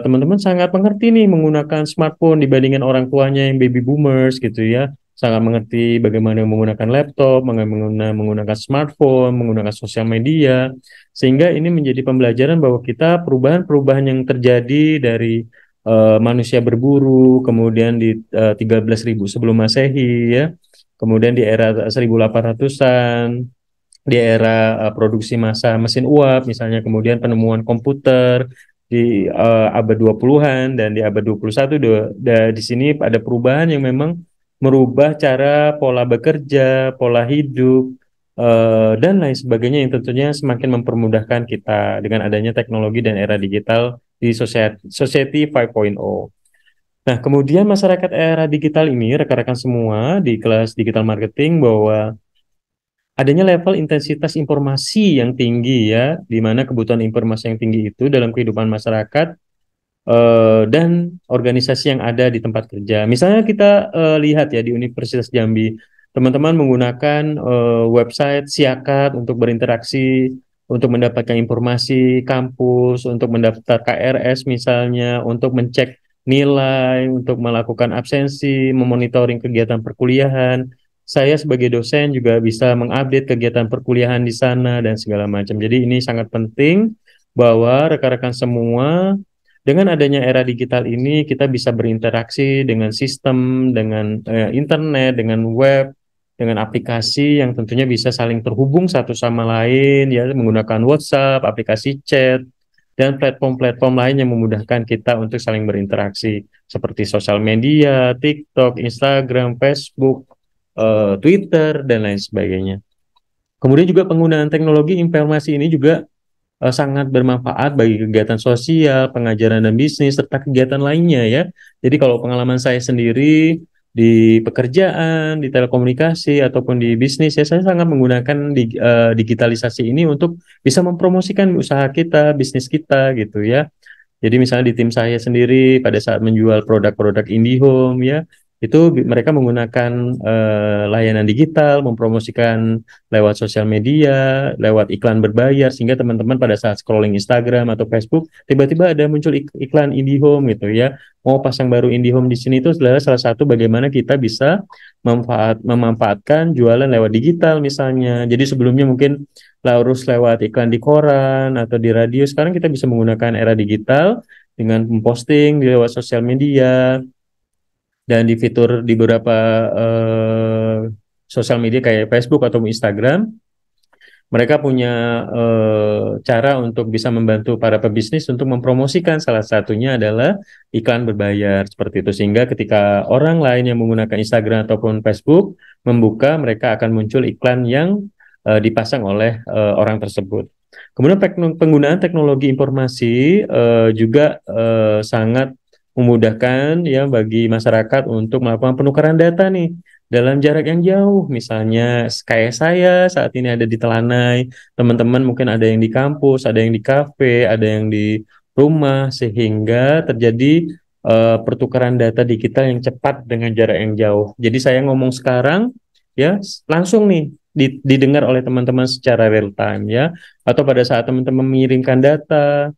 Teman-teman sangat mengerti nih menggunakan smartphone dibandingkan orang tuanya yang baby boomers gitu ya. Sangat mengerti bagaimana menggunakan laptop, menggunakan smartphone, menggunakan sosial media. Sehingga ini menjadi pembelajaran bahwa kita perubahan-perubahan yang terjadi dari manusia berburu, kemudian di 13.000 sebelum Masehi ya. Kemudian di era 1800-an, di era produksi massa mesin uap misalnya, kemudian penemuan komputer di abad 20-an dan di abad 21 di sini ada perubahan yang memang merubah cara pola bekerja, pola hidup dan lain sebagainya yang tentunya semakin mempermudahkan kita dengan adanya teknologi dan era digital di society 5.0. Nah, kemudian masyarakat era digital ini rekan-rekan semua di kelas digital marketing bahwa adanya level intensitas informasi yang tinggi ya, di mana kebutuhan informasi yang tinggi itu dalam kehidupan masyarakat dan organisasi yang ada di tempat kerja. Misalnya kita lihat ya di Universitas Jambi, teman-teman menggunakan website Siakat untuk berinteraksi, untuk mendapatkan informasi kampus, untuk mendaftar KRS misalnya, untuk mencek nilai, untuk melakukan absensi, memonitoring kegiatan perkuliahan. Saya sebagai dosen juga bisa mengupdate kegiatan perkuliahan di sana dan segala macam. Jadi ini sangat penting bahwa rekan-rekan semua dengan adanya era digital ini kita bisa berinteraksi dengan sistem, dengan internet, dengan web, dengan aplikasi yang tentunya bisa saling terhubung satu sama lain ya menggunakan WhatsApp, aplikasi chat dan platform-platform lain yang memudahkan kita untuk saling berinteraksi seperti sosial media, TikTok, Instagram, Facebook, Twitter dan lain sebagainya. Kemudian juga penggunaan teknologi informasi ini juga sangat bermanfaat bagi kegiatan sosial, pengajaran dan bisnis, serta kegiatan lainnya ya. Jadi kalau pengalaman saya sendiri di pekerjaan, di telekomunikasi, ataupun di bisnis ya, saya sangat menggunakan digitalisasi ini untuk bisa mempromosikan usaha kita, bisnis kita gitu ya. Jadi misalnya di tim saya sendiri pada saat menjual produk-produk IndiHome ya, itu mereka menggunakan layanan digital, mempromosikan lewat sosial media, lewat iklan berbayar, sehingga teman-teman pada saat scrolling Instagram atau Facebook, tiba-tiba ada muncul iklan IndiHome gitu ya. Mau pasang baru IndiHome di sini itu adalah salah satu bagaimana kita bisa memanfaatkan jualan lewat digital misalnya. Jadi sebelumnya mungkin harus lewat iklan di koran atau di radio. Sekarang kita bisa menggunakan era digital dengan memposting di lewat sosial media dan di fitur di beberapa sosial media kayak Facebook atau Instagram. Mereka punya cara untuk bisa membantu para pebisnis untuk mempromosikan, salah satunya adalah iklan berbayar seperti itu, sehingga ketika orang lain yang menggunakan Instagram ataupun Facebook membuka, mereka akan muncul iklan yang dipasang oleh orang tersebut. Kemudian penggunaan teknologi informasi juga sangat memudahkan ya bagi masyarakat untuk melakukan penukaran data nih dalam jarak yang jauh. Misalnya kayak saya saat ini ada di Telanai, teman-teman mungkin ada yang di kampus, ada yang di kafe, ada yang di rumah, sehingga terjadi pertukaran data digital yang cepat dengan jarak yang jauh. Jadi saya ngomong sekarang, ya langsung nih didengar oleh teman-teman secara real time ya, atau pada saat teman-teman mengirimkan data,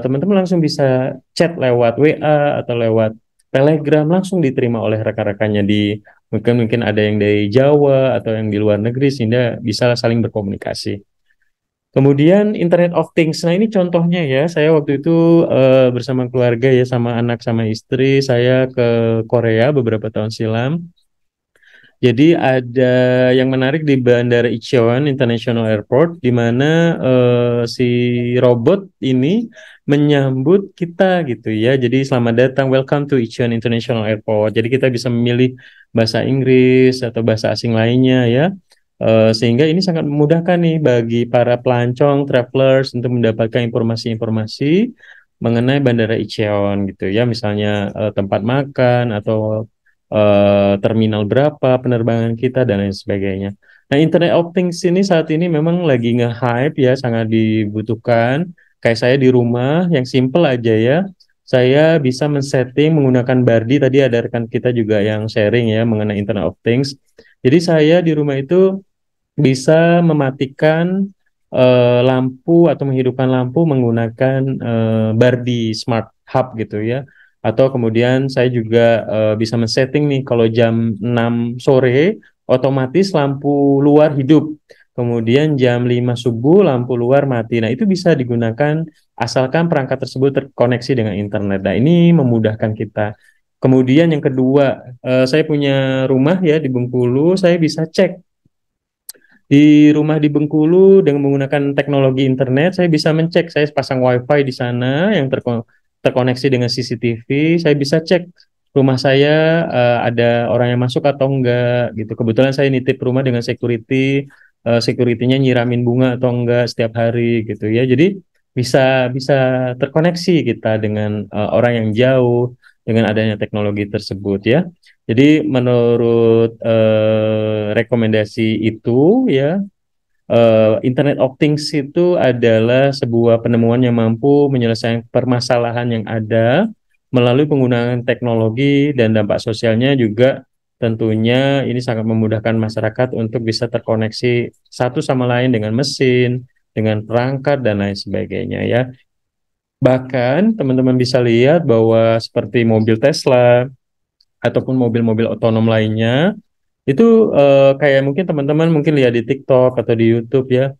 teman-teman langsung bisa chat lewat WA atau lewat Telegram, langsung diterima oleh rekan-rekannya di mungkin mungkin ada yang dari Jawa atau yang di luar negeri, sehingga bisa saling berkomunikasi. Kemudian Internet of Things. Nah, ini contohnya ya. Saya waktu itu bersama keluarga ya, sama anak sama istri saya ke Korea beberapa tahun silam. Jadi ada yang menarik di Bandara Incheon International Airport, di mana si robot ini menyambut kita gitu ya. Jadi selamat datang, welcome to Incheon International Airport. Jadi kita bisa memilih bahasa Inggris atau bahasa asing lainnya ya. Sehingga ini sangat memudahkan nih bagi para pelancong, travelers untuk mendapatkan informasi-informasi mengenai Bandara Incheon gitu ya. Misalnya tempat makan atau terminal berapa penerbangan kita dan lain sebagainya. Nah, Internet of Things ini saat ini memang lagi nge-hype ya, sangat dibutuhkan. Kayak saya di rumah yang simple aja ya, saya bisa men-setting menggunakan Bardi. Tadi ada rekan kita juga yang sharing ya mengenai Internet of Things. Jadi saya di rumah itu bisa mematikan lampu atau menghidupkan lampu menggunakan Bardi Smart Hub gitu ya. Atau kemudian saya juga bisa men-setting nih kalau jam 6 sore otomatis lampu luar hidup. Kemudian jam 5 subuh lampu luar mati. Nah, itu bisa digunakan asalkan perangkat tersebut terkoneksi dengan internet. Nah, ini memudahkan kita. Kemudian yang kedua, saya punya rumah ya di Bengkulu, saya bisa cek di rumah di Bengkulu dengan menggunakan teknologi internet. Saya bisa mencek, saya pasang WiFi di sana yang terkoneksi dengan CCTV. Saya bisa cek rumah saya ada orang yang masuk atau enggak gitu. Kebetulan saya nitip rumah dengan security, security-nya nyiramin bunga atau enggak setiap hari gitu ya. Jadi bisa bisa terkoneksi kita dengan orang yang jauh dengan adanya teknologi tersebut ya. Jadi menurut rekomendasi itu ya, Internet of Things itu adalah sebuah penemuan yang mampu menyelesaikan permasalahan yang ada melalui penggunaan teknologi, dan dampak sosialnya juga tentunya ini sangat memudahkan masyarakat untuk bisa terkoneksi satu sama lain dengan mesin, dengan perangkat dan lain sebagainya ya. Bahkan teman-teman bisa lihat bahwa seperti mobil Tesla ataupun mobil-mobil otonom lainnya itu kayak mungkin teman-teman mungkin lihat di TikTok atau di YouTube ya.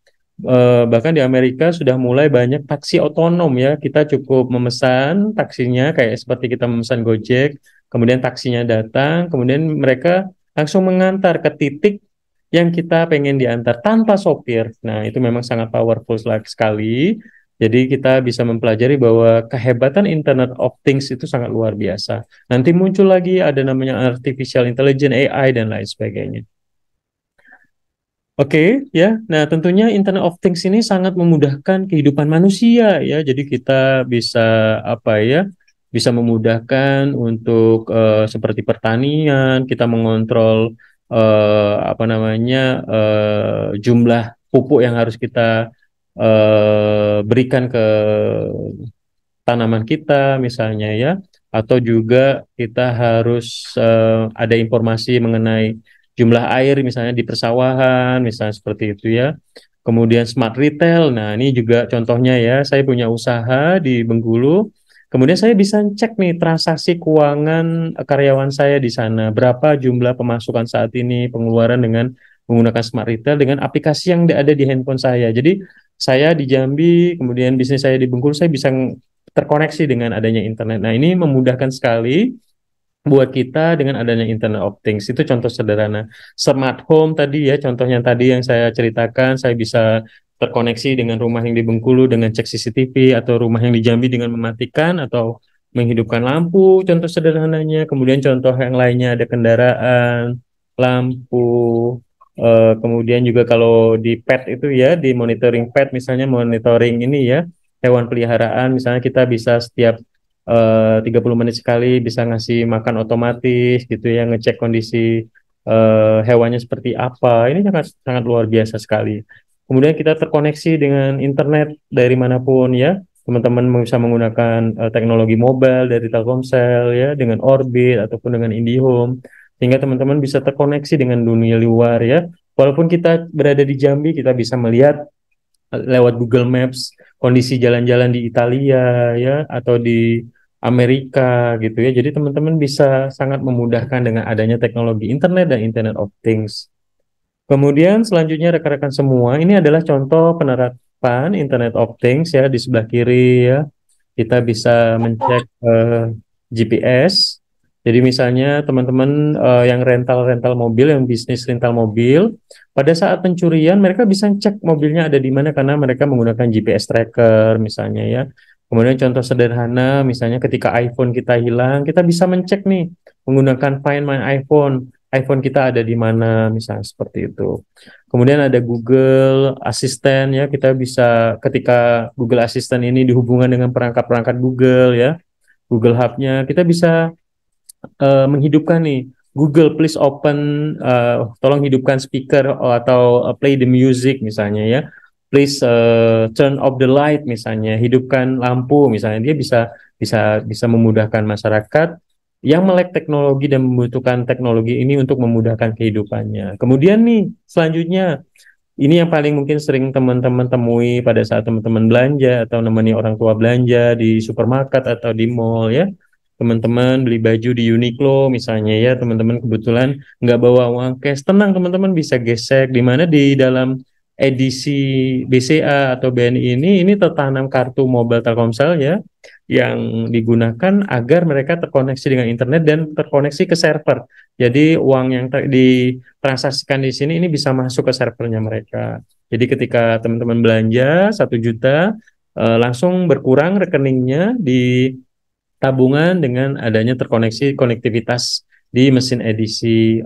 Bahkan di Amerika sudah mulai banyak taksi otonom ya. Kita cukup memesan taksinya kayak seperti kita memesan Gojek, kemudian taksinya datang, kemudian mereka langsung mengantar ke titik yang kita pengen diantar tanpa sopir. Nah, itu memang sangat powerful sekali. Jadi kita bisa mempelajari bahwa kehebatan Internet of Things itu sangat luar biasa. Nanti muncul lagi ada namanya artificial intelligence AI dan lain sebagainya. Oke, ya. Nah, tentunya Internet of Things ini sangat memudahkan kehidupan manusia ya. Jadi kita bisa apa ya? Bisa memudahkan untuk seperti pertanian, kita mengontrol apa namanya jumlah pupuk yang harus kita berikan ke tanaman kita misalnya ya, atau juga kita harus ada informasi mengenai jumlah air misalnya di persawahan, misalnya seperti itu ya. Kemudian smart retail, nah ini juga contohnya ya, saya punya usaha di Bengkulu, kemudian saya bisa cek nih transaksi keuangan karyawan saya di sana, berapa jumlah pemasukan saat ini, pengeluaran dengan menggunakan smart retail dengan aplikasi yang ada di handphone saya. Jadi saya di Jambi, kemudian bisnis saya di Bengkulu, saya bisa terkoneksi dengan adanya internet. Nah, ini memudahkan sekali buat kita dengan adanya Internet of Things. Itu contoh sederhana. Smart home tadi ya, contohnya tadi yang saya ceritakan, saya bisa terkoneksi dengan rumah yang di Bengkulu dengan cek CCTV, atau rumah yang di Jambi dengan mematikan atau menghidupkan lampu, contoh sederhananya. Kemudian contoh yang lainnya ada kendaraan, lampu, kemudian juga kalau di pet itu ya, di monitoring pet misalnya, monitoring ini ya, hewan peliharaan, misalnya kita bisa setiap 30 menit sekali bisa ngasih makan otomatis gitu ya, ngecek kondisi hewannya seperti apa. Ini sangat sangat luar biasa sekali. Kemudian kita terkoneksi dengan internet dari manapun ya. Teman-teman bisa menggunakan teknologi mobile dari Telkomsel ya, dengan Orbit ataupun dengan IndiHome. sehingga teman-teman bisa terkoneksi dengan dunia luar ya. Walaupun kita berada di Jambi, kita bisa melihat lewat Google Maps kondisi jalan-jalan di Italia ya atau di Amerika gitu ya. Jadi teman-teman bisa sangat memudahkan dengan adanya teknologi internet dan Internet of Things. Kemudian selanjutnya rekan-rekan semua, ini adalah contoh penerapan Internet of Things ya di sebelah kiri ya. Kita bisa mencek GPS. Jadi misalnya teman-teman yang rental-rental mobil, yang bisnis rental mobil, pada saat pencurian mereka bisa cek mobilnya ada di mana karena mereka menggunakan GPS tracker misalnya ya. Kemudian contoh sederhana, misalnya ketika iPhone kita hilang, kita bisa mencek nih menggunakan Find My iPhone. iPhone kita ada di mana, misalnya seperti itu. Kemudian ada Google Assistant ya, kita bisa ketika Google Assistant ini dihubungkan dengan perangkat-perangkat Google ya, Google Hub-nya, kita bisa menghidupkan nih Google please open, tolong hidupkan speaker atau play the music misalnya ya, please turn off the light misalnya, hidupkan lampu misalnya. Dia bisa memudahkan masyarakat yang melek teknologi dan membutuhkan teknologi ini untuk memudahkan kehidupannya. Kemudian nih selanjutnya, ini yang paling mungkin sering teman-teman temui pada saat teman-teman belanja atau nemani orang tua belanja di supermarket atau di mall ya. Teman-teman beli baju di Uniqlo misalnya ya, teman-teman kebetulan nggak bawa uang cash, tenang teman-teman bisa gesek, di mana di dalam edisi BCA atau BNI ini tertanam kartu mobile Telkomsel ya, yang digunakan agar mereka terkoneksi dengan internet dan terkoneksi ke server. Jadi uang yang ditransaksikan di sini ini bisa masuk ke servernya mereka. Jadi ketika teman-teman belanja 1 juta, langsung berkurang rekeningnya di tabungan dengan adanya terkoneksi konektivitas di mesin edisi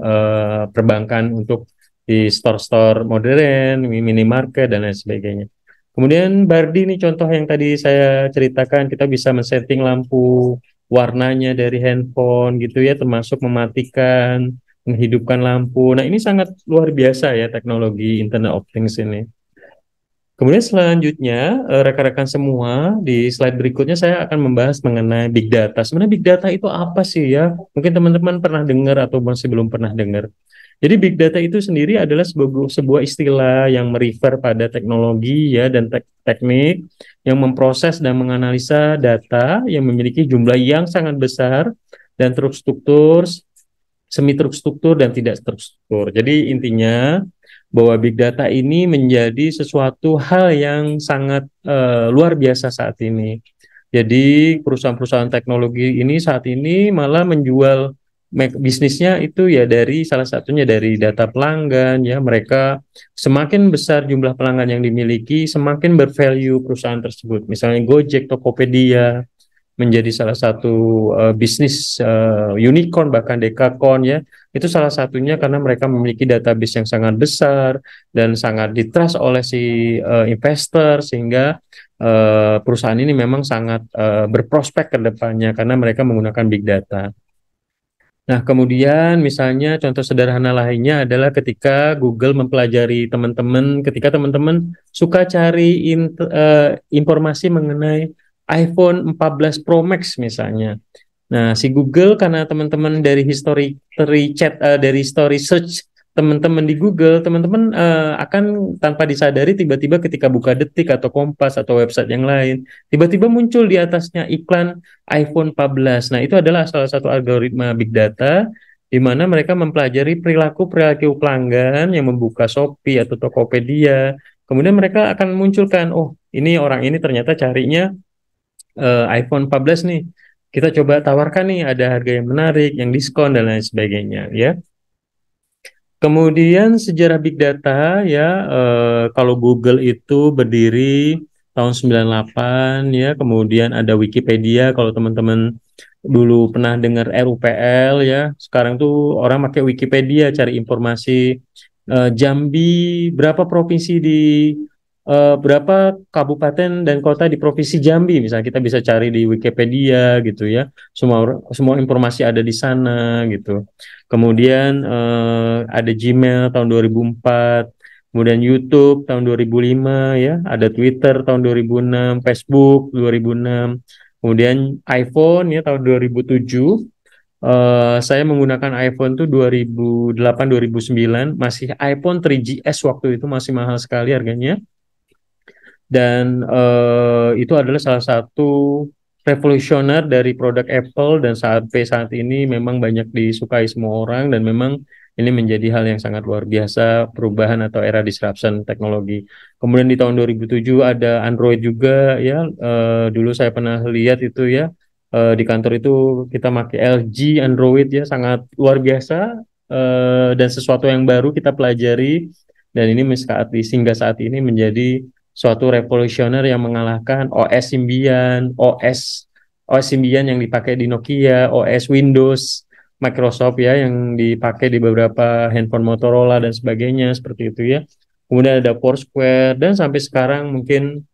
perbankan untuk di store-store modern, minimarket dan lain sebagainya. Kemudian Bardi ini contoh yang tadi saya ceritakan, kita bisa men-setting lampu warnanya dari handphone gitu ya, termasuk mematikan, menghidupkan lampu. Nah, ini sangat luar biasa ya teknologi Internet of Things ini. Kemudian selanjutnya, rekan-rekan semua, di slide berikutnya saya akan membahas mengenai Big Data. Sebenarnya Big Data itu apa sih ya? Mungkin teman-teman pernah dengar atau masih belum pernah dengar. Jadi Big Data itu sendiri adalah sebuah istilah yang merefer pada teknologi ya dan teknik yang memproses dan menganalisa data yang memiliki jumlah yang sangat besar dan terstruktur, semi terstruktur dan tidak terstruktur. Jadi intinya bahwa big data ini menjadi sesuatu hal yang sangat luar biasa saat ini. Jadi perusahaan-perusahaan teknologi ini saat ini malah menjual bisnisnya itu ya dari salah satunya dari data pelanggan ya. Mereka semakin besar jumlah pelanggan yang dimiliki, semakin bervalue perusahaan tersebut. Misalnya Gojek, Tokopedia menjadi salah satu bisnis unicorn, bahkan dekakorn ya. Itu salah satunya karena mereka memiliki database yang sangat besar dan sangat ditrust oleh si investor, sehingga perusahaan ini memang sangat berprospek ke depannya karena mereka menggunakan big data. Nah, kemudian misalnya contoh sederhana lainnya adalah ketika Google mempelajari teman-teman, ketika teman-teman suka cari informasi mengenai iPhone 14 Pro Max misalnya. Nah, si Google karena teman-teman dari dari history search teman-teman di Google, teman-teman akan tanpa disadari tiba-tiba ketika buka Detik atau Kompas atau website yang lain, tiba-tiba muncul di atasnya iklan iPhone 14. Nah, itu adalah salah satu algoritma big data di mana mereka mempelajari perilaku pelanggan yang membuka Shopee atau Tokopedia. Kemudian mereka akan munculkan, oh, ini orang ini ternyata carinya iPhone 14 nih. Kita coba tawarkan nih, ada harga yang menarik, yang diskon dan lain sebagainya ya. Kemudian sejarah big data ya, kalau Google itu berdiri tahun 98 ya, kemudian ada Wikipedia. Kalau teman-teman dulu pernah dengar RUPL ya, sekarang tuh orang pakai Wikipedia cari informasi Jambi, berapa provinsi di berapa kabupaten dan kota di provinsi Jambi, misalnya kita bisa cari di Wikipedia gitu ya, semua informasi ada di sana gitu. Kemudian ada Gmail tahun 2004, kemudian YouTube tahun 2005 ya, ada Twitter tahun 2006, Facebook 2006, kemudian iPhone ya tahun 2007. Saya menggunakan iPhone tuh 2008-2009, masih iPhone 3GS waktu itu, masih mahal sekali harganya. Dan itu adalah salah satu revolusioner dari produk Apple, dan sampai saat ini memang banyak disukai semua orang, dan memang ini menjadi hal yang sangat luar biasa, perubahan atau era disruption teknologi. Kemudian di tahun 2007 ada Android juga ya. Dulu saya pernah lihat itu ya, di kantor itu kita pakai LG Android ya, sangat luar biasa, dan sesuatu yang baru kita pelajari, dan ini hingga saat ini menjadi suatu revolusioner yang mengalahkan OS Symbian, OS Symbian yang dipakai di Nokia, OS Windows Microsoft ya yang dipakai di beberapa handphone Motorola dan sebagainya seperti itu ya. Kemudian ada Foursquare, dan sampai sekarang mungkin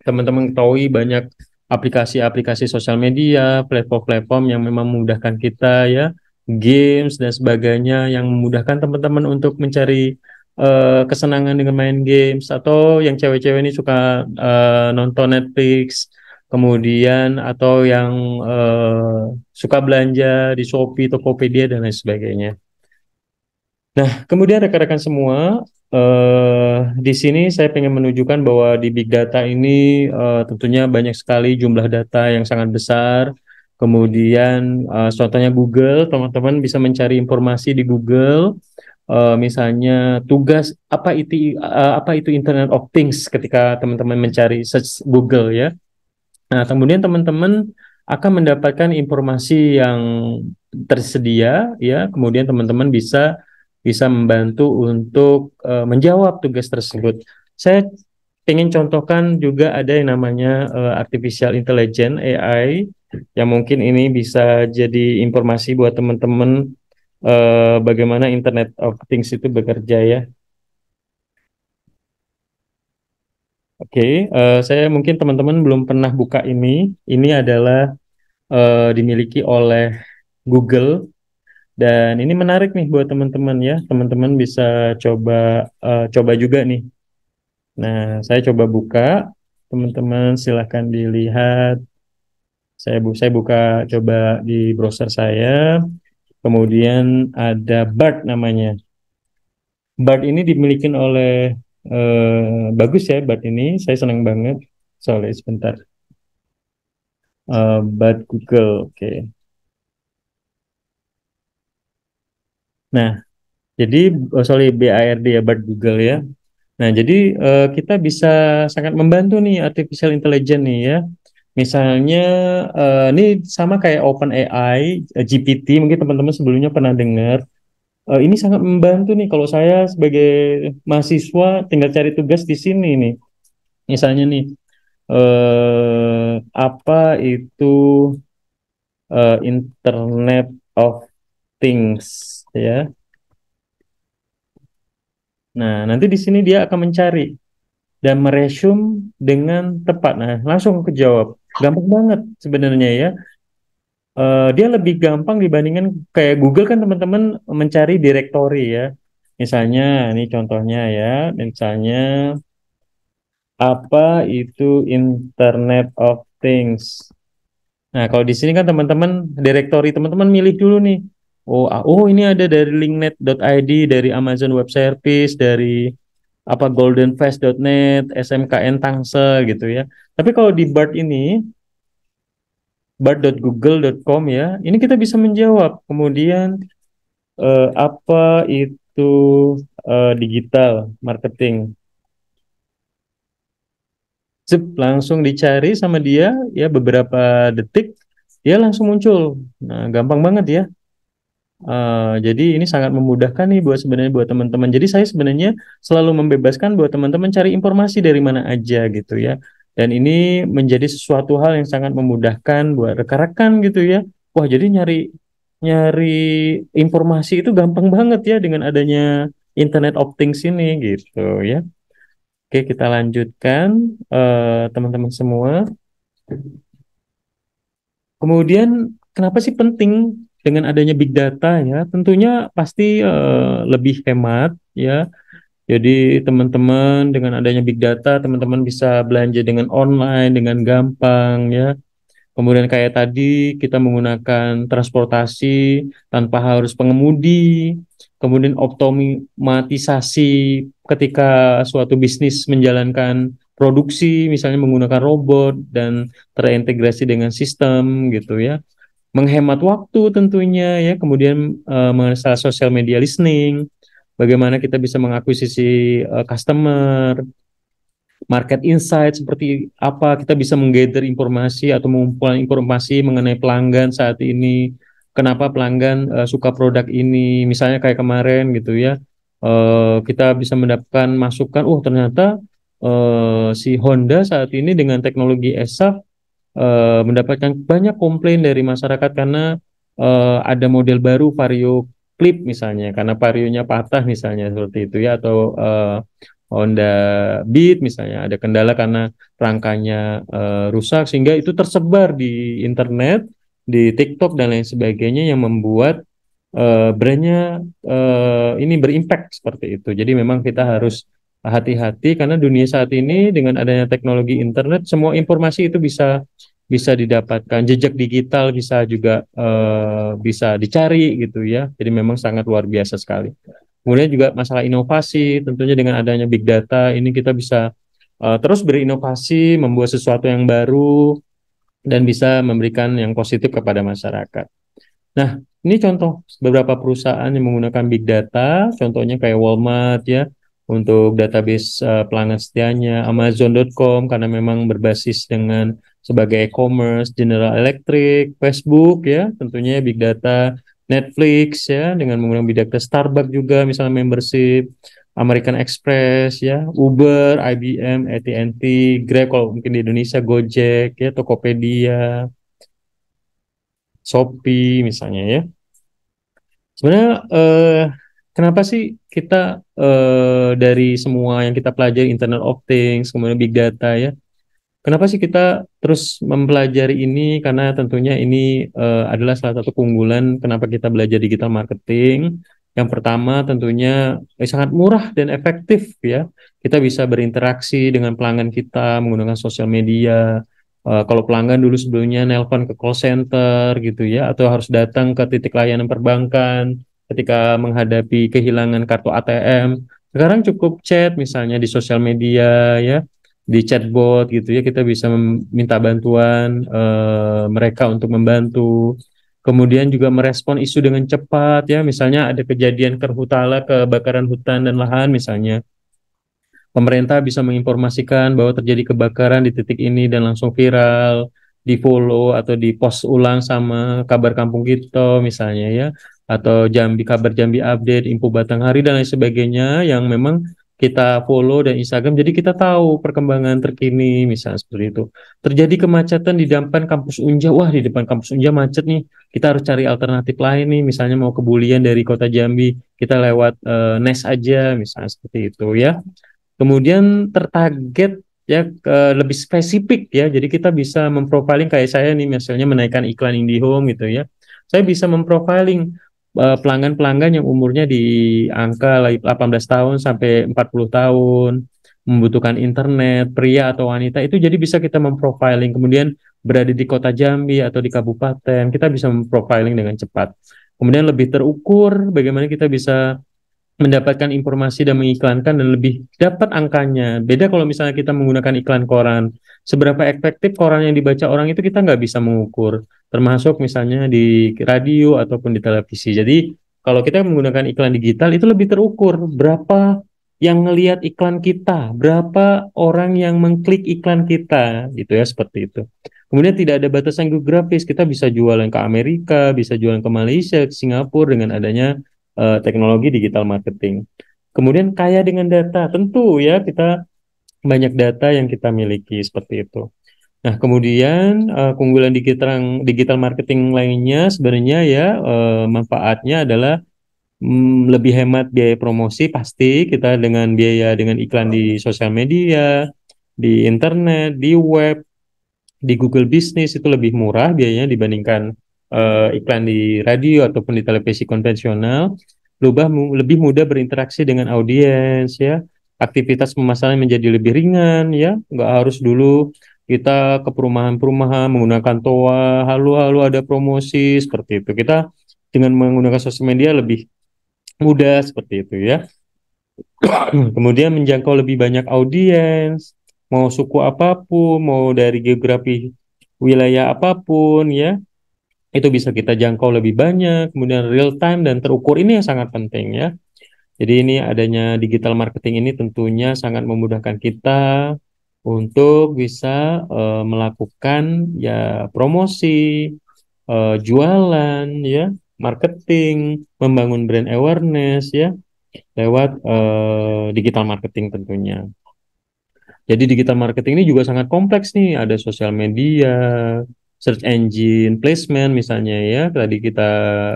teman-teman ketahui banyak aplikasi-aplikasi sosial media, platform-platform yang memang memudahkan kita ya, games dan sebagainya yang memudahkan teman-teman untuk mencari kesenangan dengan main games, atau yang cewek-cewek ini suka nonton Netflix, kemudian atau yang suka belanja di Shopee, Tokopedia dan lain sebagainya. Nah, kemudian rekan-rekan semua, di sini saya ingin menunjukkan bahwa di Big Data ini tentunya banyak sekali jumlah data yang sangat besar. Kemudian contohnya Google, teman-teman bisa mencari informasi di Google. Misalnya tugas apa itu Internet of Things ketika teman-teman mencari search Google ya. Nah, kemudian teman-teman akan mendapatkan informasi yang tersedia ya. Kemudian teman-teman bisa bisa membantu untuk menjawab tugas tersebut. Saya ingin contohkan juga ada yang namanya artificial intelligence AI, yang mungkin ini bisa jadi informasi buat teman-teman bagaimana Internet of Things itu bekerja ya. Oke, saya mungkin teman-teman belum pernah buka ini. Ini adalah dimiliki oleh Google, dan ini menarik nih buat teman-teman ya. Teman-teman bisa coba juga nih. Nah, saya coba buka. Teman-teman silahkan dilihat. Saya buka coba di browser saya. Kemudian ada BART namanya. BART ini dimiliki oleh bagus ya BART ini. Saya senang banget. Soalnya sebentar. BART Google, oke. Nah, jadi BARD ya, BART Google ya. Nah, jadi kita bisa sangat membantu nih artificial intelligence nih ya. Misalnya ini sama kayak OpenAI, GPT, mungkin teman-teman sebelumnya pernah dengar. Ini sangat membantu nih kalau saya sebagai mahasiswa tinggal cari tugas di sini nih. Misalnya nih, apa itu Internet of Things ya. Nah, nanti di sini dia akan mencari dan meresume dengan tepat. Nah, langsung kejawab. Gampang banget sebenarnya ya. Dia lebih gampang dibandingkan kayak Google kan teman-teman mencari direktori ya. Misalnya, ini contohnya ya. Misalnya, apa itu Internet of Things? Nah, kalau di sini kan teman-teman direktori teman-teman milih dulu nih. Oh ini ada dari linknet.id, dari Amazon Web Service, dari apa goldenfast.net, SMKN Tangsel gitu ya. Tapi kalau di BART ini, BART.google.com ya, ini kita bisa menjawab. Kemudian apa itu digital marketing? Langsung dicari sama dia ya, beberapa detik dia langsung muncul. Nah, gampang banget ya. Jadi ini sangat memudahkan nih sebenarnya buat teman-teman. Jadi saya sebenarnya selalu membebaskan buat teman-teman cari informasi dari mana aja gitu ya. Dan ini menjadi sesuatu hal yang sangat memudahkan buat rekan-rekan gitu ya. Wah, jadi nyari nyari informasi itu gampang banget ya dengan adanya Internet of Things ini gitu ya. Oke, kita lanjutkan teman-teman semua. Kemudian kenapa sih penting dengan adanya big data ya? Tentunya pasti lebih hemat ya. Jadi teman-teman dengan adanya big data, teman-teman bisa belanja dengan online dengan gampang ya. Kemudian kayak tadi kita menggunakan transportasi tanpa harus pengemudi, kemudian otomatisasi ketika suatu bisnis menjalankan produksi, misalnya menggunakan robot dan terintegrasi dengan sistem gitu ya. Menghemat waktu tentunya ya, kemudian masalah social media listening, bagaimana kita bisa mengakuisisi customer, market insight seperti apa kita bisa menggather informasi atau mengumpulkan informasi mengenai pelanggan saat ini, kenapa pelanggan suka produk ini, misalnya kayak kemarin gitu ya, kita bisa mendapatkan masukan, ternyata si Honda saat ini dengan teknologi ESAF mendapatkan banyak komplain dari masyarakat karena ada model baru Vario Clip misalnya, karena varionya patah misalnya seperti itu ya, atau Honda Beat misalnya ada kendala karena rangkanya rusak, sehingga itu tersebar di internet, di TikTok dan lain sebagainya yang membuat brandnya ini berimpact seperti itu. Jadi memang kita harus hati-hati karena dunia saat ini dengan adanya teknologi internet, semua informasi itu bisa didapatkan, jejak digital bisa juga bisa dicari gitu ya. Jadi memang sangat luar biasa sekali. Kemudian juga masalah inovasi, tentunya dengan adanya big data ini kita bisa terus berinovasi, membuat sesuatu yang baru dan bisa memberikan yang positif kepada masyarakat. Nah, ini contoh beberapa perusahaan yang menggunakan big data, contohnya kayak Walmart ya, untuk database pelanggan setianya, Amazon.com karena memang berbasis dengan sebagai e-commerce, General Electric, Facebook ya, tentunya big data, Netflix ya, dengan menggunakan big data, Starbucks juga misalnya membership, American Express ya, Uber, IBM, AT&T, Grab kalau mungkin di Indonesia, Gojek ya, Tokopedia, Shopee misalnya ya. Sebenarnya kenapa sih kita dari semua yang kita pelajari Internet of Things, kemudian Big Data ya, kenapa sih kita terus mempelajari ini? Karena tentunya ini adalah salah satu keunggulan kenapa kita belajar digital marketing. Yang pertama tentunya sangat murah dan efektif ya. Kita bisa berinteraksi dengan pelanggan kita menggunakan sosial media. Kalau pelanggan dulu sebelumnya nelpon ke call center gitu ya, atau harus datang ke titik layanan perbankan ketika menghadapi kehilangan kartu ATM. Sekarang cukup chat misalnya di sosial media ya, di chatbot gitu ya, kita bisa meminta bantuan mereka untuk membantu. Kemudian juga merespon isu dengan cepat ya, misalnya ada kejadian kerhutala, kebakaran hutan dan lahan misalnya. Pemerintah bisa menginformasikan bahwa terjadi kebakaran di titik ini dan langsung viral, di-follow atau di-post ulang sama kabar kampung kita misalnya ya, atau kabar Jambi update, info Batanghari dan lain sebagainya yang memang kita follow dan Instagram, jadi kita tahu perkembangan terkini misalnya seperti itu. Terjadi kemacetan di depan kampus Unja, wah di depan kampus Unja macet nih, kita harus cari alternatif lain nih, misalnya mau ke Bulian dari kota Jambi, kita lewat NES aja misalnya seperti itu ya. Kemudian tertarget ya lebih spesifik ya. Jadi kita bisa memprofiling kayak saya nih misalnya menaikkan iklan IndiHome gitu ya. Saya bisa memprofiling pelanggan-pelanggan yang umurnya di angka 18 tahun sampai 40 tahun, membutuhkan internet, pria atau wanita, itu jadi bisa kita memprofiling. Kemudian berada di kota Jambi atau di kabupaten, kita bisa memprofiling dengan cepat. Kemudian lebih terukur bagaimana kita bisa mendapatkan informasi dan mengiklankan dan lebih dapat angkanya. Beda kalau misalnya kita menggunakan iklan koran. Seberapa efektif koran yang dibaca orang itu kita nggak bisa mengukur. Termasuk misalnya di radio ataupun di televisi. Jadi kalau kita menggunakan iklan digital itu lebih terukur. Berapa yang ngelihat iklan kita, berapa orang yang mengklik iklan kita, gitu ya, seperti itu. Kemudian tidak ada batasan geografis, kita bisa jualan ke Amerika, bisa jualan ke Malaysia, ke Singapura dengan adanya teknologi digital marketing. Kemudian kaya dengan data, tentu ya kita banyak data yang kita miliki seperti itu. Nah, kemudian keunggulan digital marketing lainnya sebenarnya ya manfaatnya adalah lebih hemat biaya promosi pasti kita dengan iklan di sosial media, di internet, di web, di Google Business itu lebih murah biayanya dibandingkan iklan di radio ataupun di televisi konvensional. Lebih mudah berinteraksi dengan audiens ya. Aktivitas pemasaran menjadi lebih ringan ya, nggak harus dulu kita ke perumahan-perumahan menggunakan toa, halo-halo ada promosi seperti itu. Kita dengan menggunakan sosial media lebih mudah seperti itu ya. Kemudian menjangkau lebih banyak audiens, mau suku apapun, mau dari geografi wilayah apapun ya, itu bisa kita jangkau lebih banyak, kemudian real time dan terukur ini yang sangat penting ya. Jadi ini adanya digital marketing ini tentunya sangat memudahkan kita untuk bisa melakukan ya promosi, jualan ya, marketing, membangun brand awareness ya lewat digital marketing tentunya. Jadi digital marketing ini juga sangat kompleks nih, ada sosial media, search engine placement misalnya ya. Tadi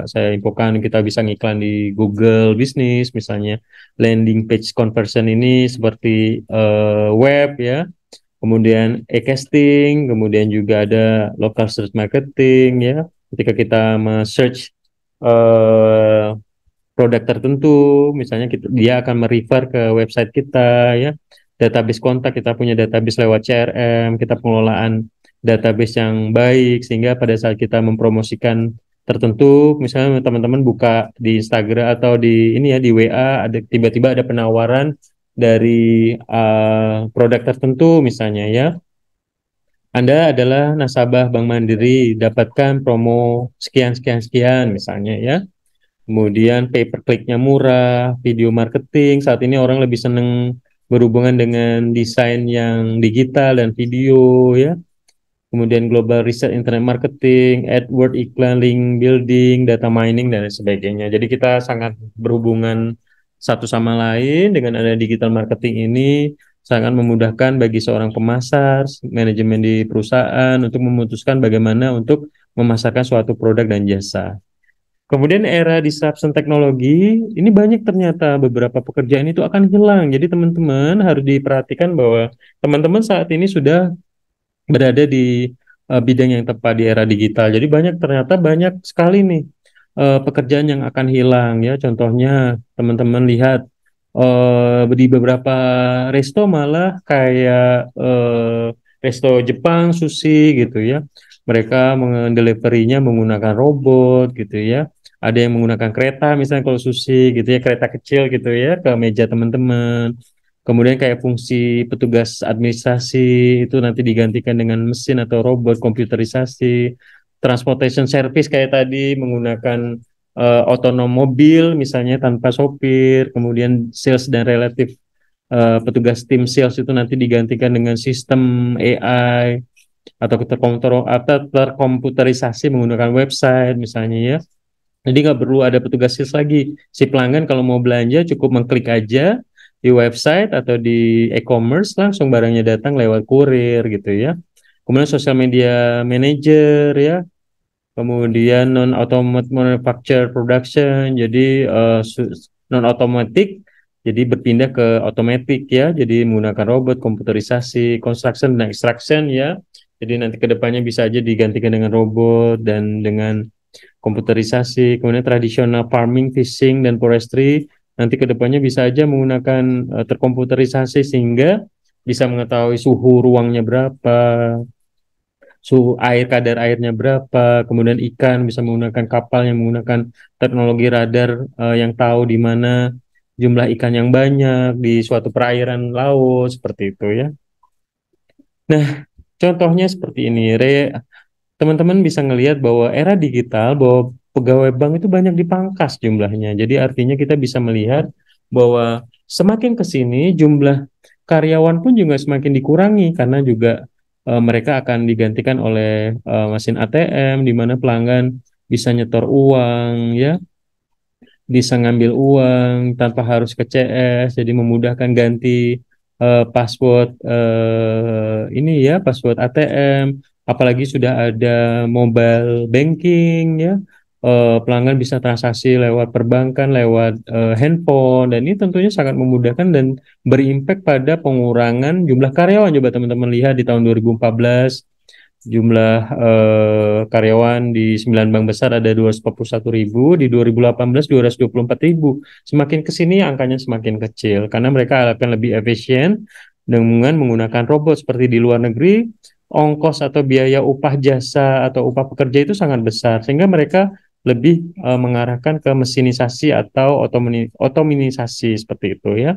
saya infokan kita bisa ngiklan di Google Business misalnya. Landing page conversion ini seperti web ya. Kemudian e-casting, kemudian juga ada local search marketing ya. Ketika kita search produk tertentu, misalnya dia akan merefer ke website kita ya, database kontak, kita punya database lewat CRM, kita pengelolaan database yang baik sehingga pada saat kita mempromosikan tertentu, misalnya teman-teman buka di Instagram atau di ini ya di WA ada tiba-tiba ada penawaran dari produk tertentu misalnya ya. Anda adalah nasabah Bank Mandiri, dapatkan promo sekian sekian sekian misalnya ya. Kemudian pay per click-nya murah, video marketing. Saat ini orang lebih seneng berhubungan dengan desain yang digital dan video ya. Kemudian global research internet marketing, AdWords, iklan, link building, data mining dan lain sebagainya. Jadi kita sangat berhubungan satu sama lain dengan ada digital marketing ini sangat memudahkan bagi seorang pemasar, manajemen di perusahaan untuk memutuskan bagaimana untuk memasarkan suatu produk dan jasa. Kemudian era disruption teknologi, ini banyak ternyata beberapa pekerjaan itu akan hilang. Jadi teman-teman harus diperhatikan bahwa teman-teman saat ini sudah berada di bidang yang tepat di era digital. Jadi ternyata banyak sekali nih pekerjaan yang akan hilang ya. Contohnya teman-teman lihat di beberapa resto malah kayak resto Jepang, sushi gitu ya. Mereka mendeliverinya menggunakan robot gitu ya. Ada yang menggunakan kereta misalnya kalau sushi gitu ya, kereta kecil gitu ya ke meja teman-teman. Kemudian kayak fungsi petugas administrasi itu nanti digantikan dengan mesin atau robot komputerisasi. Transportation service kayak tadi menggunakan otonom mobil misalnya tanpa sopir. Kemudian sales dan relatif petugas tim sales itu nanti digantikan dengan sistem AI atau terkomputerisasi menggunakan website misalnya ya. Jadi nggak perlu ada petugas sales lagi. Si pelanggan kalau mau belanja cukup mengklik aja di website atau di e-commerce langsung barangnya datang lewat kurir gitu ya. Kemudian social media manager ya. Kemudian non-automatic manufacture production. Jadi non-automatic jadi berpindah ke otomatis ya. Jadi menggunakan robot, komputerisasi, construction dan extraction ya. Jadi nanti kedepannya bisa aja digantikan dengan robot dan dengan komputerisasi, kemudian tradisional farming, fishing, dan forestry, nanti kedepannya bisa aja menggunakan terkomputerisasi sehingga bisa mengetahui suhu ruangnya berapa, suhu air, kadar airnya berapa, kemudian ikan bisa menggunakan kapal yang menggunakan teknologi radar yang tahu di mana jumlah ikan yang banyak di suatu perairan laut, seperti itu ya. Nah, contohnya seperti ini, teman-teman bisa ngelihat bahwa era digital, bahwa pegawai bank itu banyak dipangkas jumlahnya. Jadi artinya kita bisa melihat bahwa semakin ke sini jumlah karyawan pun juga semakin dikurangi karena juga mereka akan digantikan oleh mesin ATM di mana pelanggan bisa nyetor uang ya, bisa ngambil uang tanpa harus ke CS, jadi memudahkan ganti password ini ya, password ATM. Apalagi sudah ada mobile banking ya, pelanggan bisa transaksi lewat perbankan, lewat handphone, dan ini tentunya sangat memudahkan dan berimpact pada pengurangan jumlah karyawan. Coba teman-teman lihat di tahun 2014 jumlah karyawan di 9 bank besar ada 241.000, di 2018 224.000. Semakin ke sini angkanya semakin kecil karena mereka akan lebih efisien dengan menggunakan robot seperti di luar negeri. ongkos atau biaya upah jasa atau upah pekerja itu sangat besar, sehingga mereka lebih mengarahkan ke mesinisasi atau otomatisasi seperti itu ya.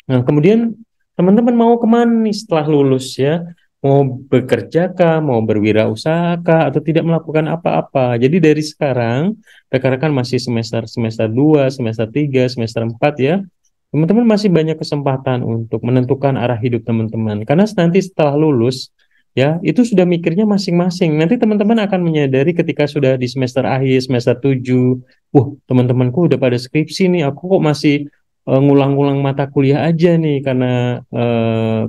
Nah, kemudian teman-teman mau kemana nih setelah lulus ya? Mau bekerja kah, mau berwirausaha kah, atau tidak melakukan apa-apa? Jadi dari sekarang, rekan-rekan masih semester 2, semester 3, semester 4 ya, teman-teman masih banyak kesempatan untuk menentukan arah hidup teman-teman. Karena nanti setelah lulus, ya, itu sudah mikirnya masing-masing. Nanti teman-teman akan menyadari ketika sudah di semester akhir, semester 7, wah, teman-temanku udah pada skripsi nih, aku kok masih ngulang-ngulang mata kuliah aja nih karena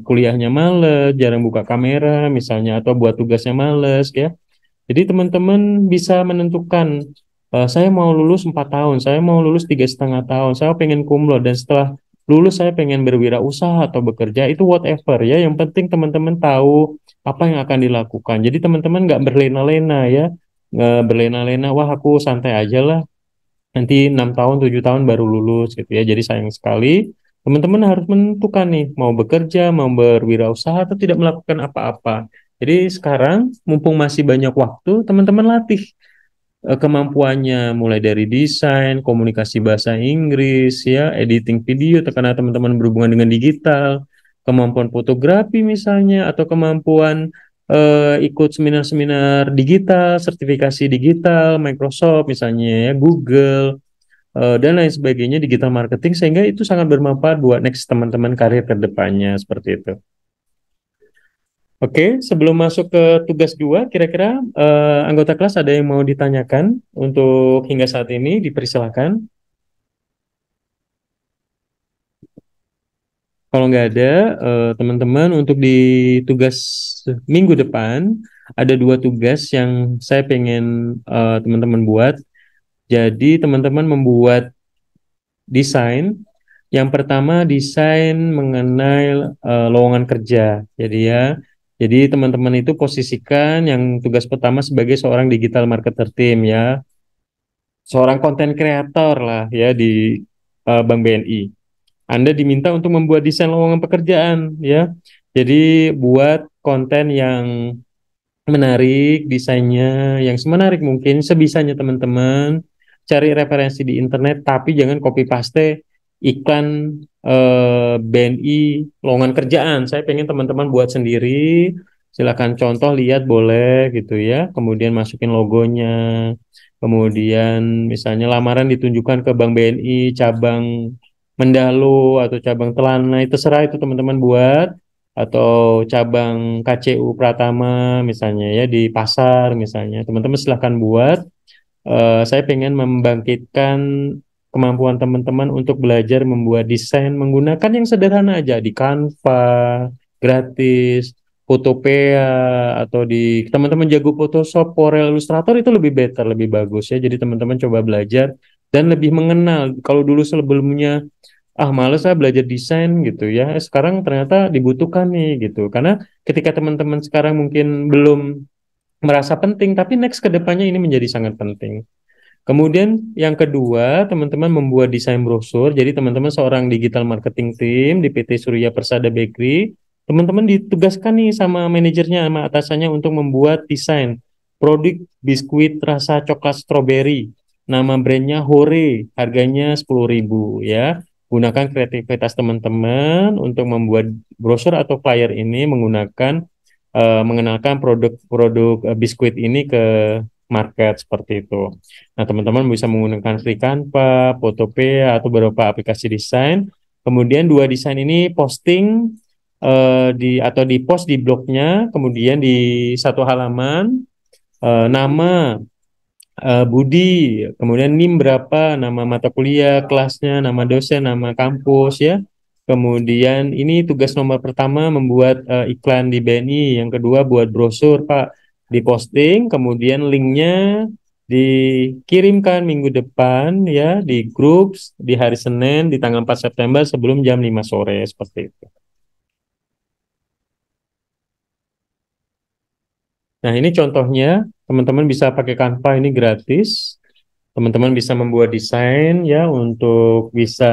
kuliahnya males, jarang buka kamera misalnya atau buat tugasnya males ya. Jadi teman-teman bisa menentukan saya mau lulus 4 tahun, saya mau lulus 3,5 tahun, saya pengen kumlot dan setelah lulus saya pengen berwirausaha atau bekerja itu whatever ya. Yang penting teman-teman tahu apa yang akan dilakukan. Jadi teman-teman nggak berlena-lena ya, nggak berlena-lena. Wah aku santai aja lah nanti 6 tahun 7 tahun baru lulus gitu ya. Jadi sayang sekali teman-teman harus menentukan nih mau bekerja, mau berwirausaha atau tidak melakukan apa-apa. Jadi sekarang mumpung masih banyak waktu, teman-teman latih kemampuannya mulai dari desain, komunikasi bahasa Inggris ya, editing video karena teman-teman berhubungan dengan digital, kemampuan fotografi misalnya atau kemampuan ikut seminar-seminar digital, sertifikasi digital, Microsoft misalnya ya, Google dan lain sebagainya digital marketing sehingga itu sangat bermanfaat buat next teman-teman karir ke depannya seperti itu. Oke, sebelum masuk ke tugas 2, kira-kira anggota kelas ada yang mau ditanyakan untuk hingga saat ini, dipersilakan. Kalau nggak ada, teman-teman untuk di tugas minggu depan, ada 2 tugas yang saya pengen teman-teman buat. Jadi teman-teman membuat desain. Yang pertama desain mengenai lowongan kerja. Jadi ya, jadi teman-teman itu posisikan yang tugas pertama sebagai seorang digital marketer tim ya, seorang konten kreator lah ya di Bank BNI. Anda diminta untuk membuat desain lowongan pekerjaan ya. Jadi buat konten yang menarik, desainnya yang semenarik mungkin sebisanya teman-teman cari referensi di internet tapi jangan copy paste iklan BNI lowongan kerjaan. Saya pengen teman-teman buat sendiri, silakan contoh lihat boleh gitu ya, kemudian masukin logonya, kemudian misalnya lamaran ditunjukkan ke Bank BNI cabang Mendalo atau cabang Telana, itu terserah itu teman-teman buat, atau cabang KCU Pratama misalnya ya di pasar misalnya teman-teman silahkan buat. Saya pengen membangkitkan kemampuan teman-teman untuk belajar membuat desain menggunakan yang sederhana aja di Canva gratis, Photopea atau di teman-teman jago Photoshop, Corel, Illustrator itu lebih better, lebih bagus ya. Jadi teman-teman coba belajar dan lebih mengenal. Kalau dulu sebelumnya males saya belajar desain gitu ya. Sekarang ternyata dibutuhkan nih gitu. Karena ketika teman-teman sekarang mungkin belum merasa penting, tapi next ke depannya ini menjadi sangat penting. Kemudian yang kedua, teman-teman membuat desain brosur. Jadi teman-teman seorang digital marketing team di PT Surya Persada Bakery, teman-teman ditugaskan nih sama manajernya, sama atasannya untuk membuat desain produk biskuit rasa coklat stroberi. Nama brandnya Hore, harganya 10.000 ya. Gunakan kreativitas teman-teman untuk membuat brosur atau flyer ini menggunakan mengenalkan produk-produk biskuit ini ke market seperti itu. Nah, teman-teman bisa menggunakan Free Canva, Photopea, atau beberapa aplikasi desain. Kemudian 2 desain ini posting atau di post di blognya, kemudian di satu halaman nama Budi, kemudian NIM berapa, nama mata kuliah, kelasnya, nama dosen, nama kampus ya. Kemudian ini tugas nomor pertama membuat iklan di BNI, yang kedua buat brosur Pak, diposting, kemudian linknya dikirimkan minggu depan ya di grup di hari Senin di tanggal 4 September sebelum jam 5 sore seperti itu. Nah ini contohnya, teman-teman bisa pakai Canva ini gratis. Teman-teman bisa membuat desain ya untuk bisa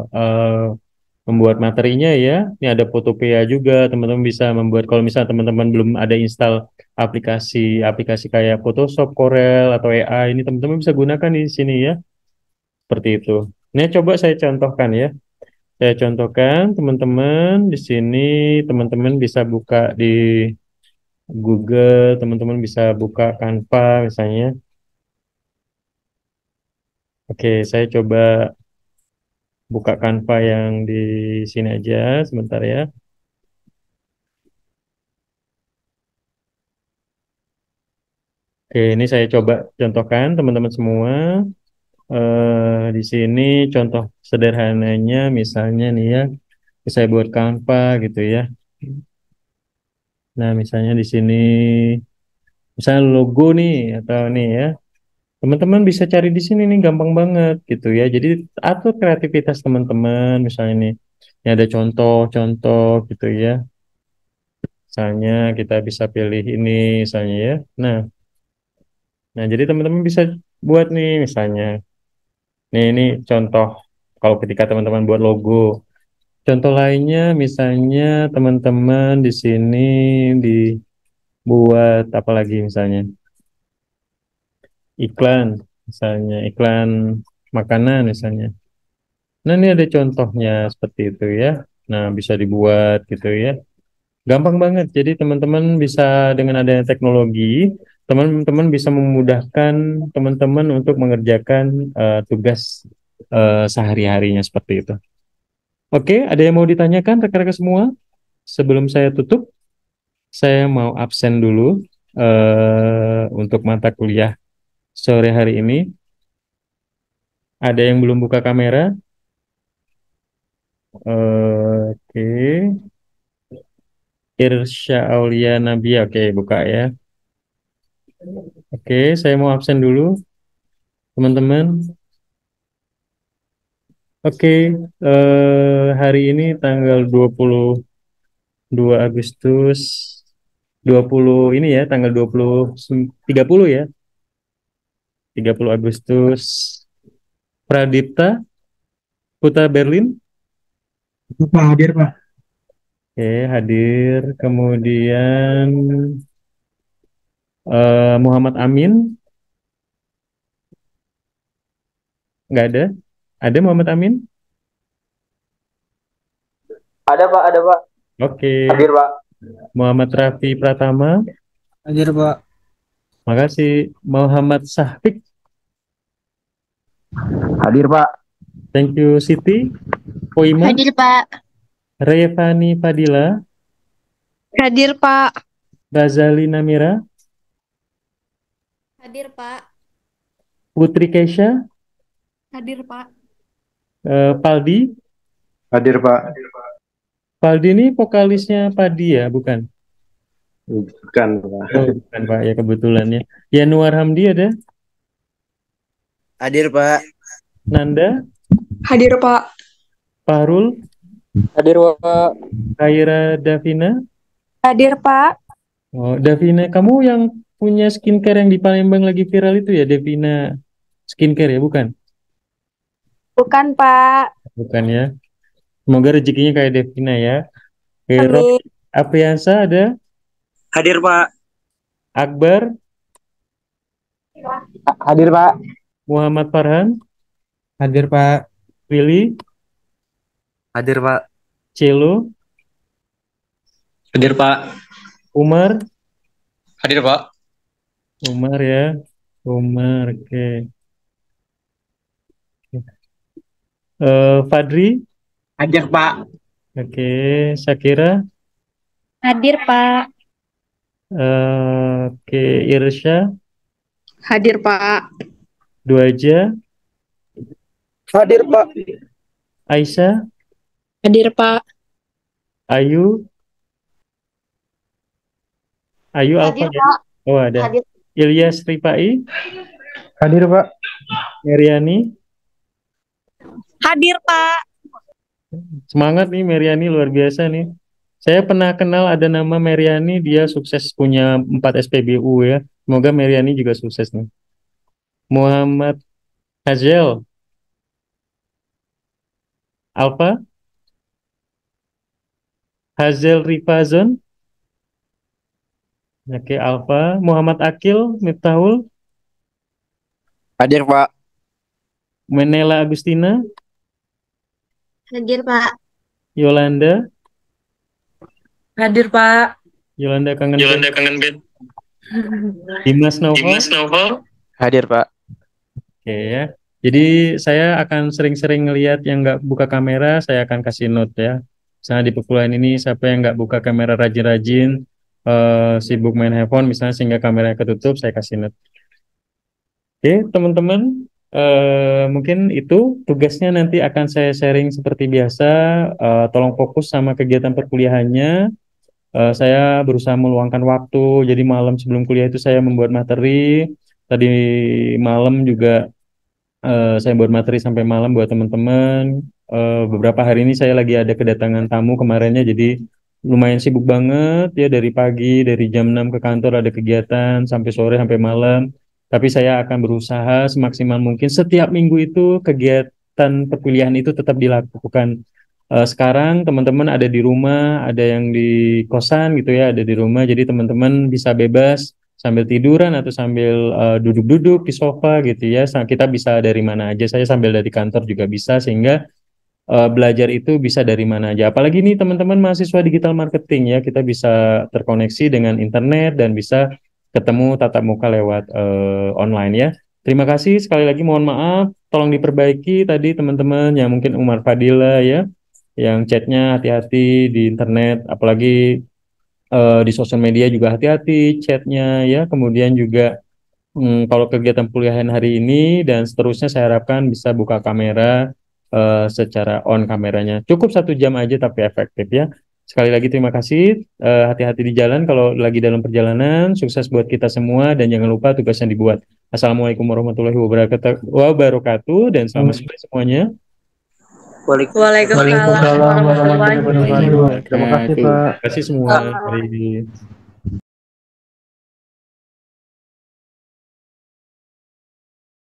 uh, membuat materinya ya. Ini ada Photopea juga, teman-teman bisa membuat kalau misalnya teman-teman belum ada install aplikasi kayak Photoshop, Corel atau AI, ini teman-teman bisa gunakan di sini ya. Seperti itu. Ini coba saya contohkan ya. Saya contohkan teman-teman di sini, teman-teman bisa buka di Google, teman-teman bisa buka Canva misalnya. Oke, saya coba buka Canva yang di sini aja sebentar ya. Oke, ini saya coba contohkan teman-teman semua. Di sini contoh sederhananya misalnya nih ya, saya buat Canva gitu ya. Nah, misalnya di sini, misalnya logo nih atau nih ya, teman-teman bisa cari di sini nih gampang banget gitu ya. Jadi atur kreativitas teman-teman, misalnya nih, ini ada contoh-contoh gitu ya. Misalnya kita bisa pilih ini misalnya ya. Nah, jadi teman-teman bisa buat nih misalnya. Nih ini contoh kalau ketika teman-teman buat logo. Contoh lainnya misalnya teman-teman di sini dibuat apa lagi misalnya iklan, misalnya iklan makanan misalnya. Nah ini ada contohnya seperti itu ya. Nah bisa dibuat gitu ya. Gampang banget. Jadi teman-teman bisa dengan adanya teknologi, teman-teman bisa memudahkan teman-teman untuk mengerjakan tugas sehari-harinya seperti itu. Oke, ada yang mau ditanyakan rekan-rekan semua? Sebelum saya tutup, saya mau absen dulu untuk mata kuliah sore hari ini. Ada yang belum buka kamera? Oke. Irsya Aulia Nabia, oke buka ya. Oke, saya mau absen dulu, teman-teman. Oke, hari ini tanggal 22 Agustus 20 ini ya, tanggal 30 ya, 30 Agustus. Pradipta Putra Berlin, Pak hadir, Pak. oke hadir. Kemudian Muhammad Amin, nggak ada. Ada Muhammad Amin? Ada Pak. Oke. Hadir Pak. Muhammad Rafi Pratama, Hadir, Pak. makasih. Muhammad Sahfik, Hadir Pak. thank you. Siti Poima, Hadir, Pak. Revani Fadila, Hadir, Pak. Ghazali Namira, Hadir, Pak. Putri Kesha, Hadir, Pak. Paldi. Hadir Pak. Paldi ini vokalisnya Padi ya, bukan? Bukan Pak. Oh, bukan Pak, ya kebetulan ya. Yanuar Hamdi ada? Hadir, Pak. Nanda, Hadir, Pak. Fahrul, Hadir Pak. Khaira Davina. Hadir, Pak. Oh, Davina, kamu yang punya skincare yang di Palembang lagi viral itu ya, Davina Skincare ya, bukan? Bukan, Pak. Bukan ya. Semoga rezekinya kayak Davina ya. Oke, Rob Amin. Apriansa ada, Hadir, Pak. Akbar, Hadir Pak. Muhammad Farhan, Hadir, Pak. Willy, Hadir, Pak. Celo, Hadir Pak. Umar, Hadir Pak. Umar ya, Umar, oke. Fadri, Hadir, Pak. oke. Syakira, Hadir, Pak. oke. Irsya, Hadir, Pak. Duaja, Hadir Pak. Aisyah, Hadir, Pak. Ayu, Ayu Alfa Hadir, ya. Pak. Oh ada. Hadir. Ilyas Ripai, Hadir Pak. Meriani, Hadir, Pak. semangat nih Meriani luar biasa nih. Saya pernah kenal ada nama Meriani, dia sukses punya 4 SPBU ya. Semoga Meriani juga sukses nih. Muhammad Hazel, Alfa, Hazel Rifazon, Zaki Alfa, Muhammad Akil, Miftahul, Hadir, Pak. Menela Agustina, Hadir, Pak. Yolanda, Hadir, Pak. Yolanda kangen Yolanda bed, kangen bed. Dimas Novel. Dimas Novel. Hadir, Pak. Oke ya. Jadi saya akan sering-sering ngelihat yang nggak buka kamera, saya akan kasih note ya. Misalnya di perkuliahan ini siapa yang nggak buka kamera rajin-rajin, sibuk main handphone misalnya sehingga kameranya ketutup, saya kasih note. Oke, teman-teman, mungkin itu tugasnya nanti akan saya sharing seperti biasa. Tolong fokus sama kegiatan perkuliahannya. Saya berusaha meluangkan waktu. Jadi malam sebelum kuliah itu saya membuat materi. Tadi malam juga saya buat materi sampai malam buat teman-teman. Beberapa hari ini saya lagi ada kedatangan tamu kemarinnya, jadi lumayan sibuk banget ya dari pagi, dari jam 6 ke kantor ada kegiatan sampai sore sampai malam. Tapi saya akan berusaha semaksimal mungkin setiap minggu itu kegiatan perkuliahan itu tetap dilakukan. Sekarang teman-teman ada di rumah, ada yang di kosan gitu ya, ada di rumah, jadi teman-teman bisa bebas sambil tiduran atau sambil duduk-duduk di sofa gitu ya. Kita bisa dari mana aja. Saya sambil dari kantor juga bisa sehingga belajar itu bisa dari mana aja. Apalagi nih teman-teman mahasiswa digital marketing ya, kita bisa terkoneksi dengan internet dan bisa ketemu tatap muka lewat online ya. Terima kasih sekali lagi, mohon maaf, tolong diperbaiki tadi teman-teman yang mungkin Umar Fadila ya, yang chatnya hati-hati di internet, apalagi di sosial media juga hati-hati chatnya ya. Kemudian juga kalau kegiatan kuliahan hari ini dan seterusnya saya harapkan bisa buka kamera secara on kameranya. Cukup 1 jam aja tapi efektif ya. Sekali lagi terima kasih. Hati-hati di jalan kalau lagi dalam perjalanan. Sukses buat kita semua dan jangan lupa tugas yang dibuat. Assalamualaikum warahmatullahi wabarakatuh dan selamat sore semuanya. Waalaikumsalam warahmatullahi wabarakatuh. Terima kasih Pak. Terima kasih semua. Mari.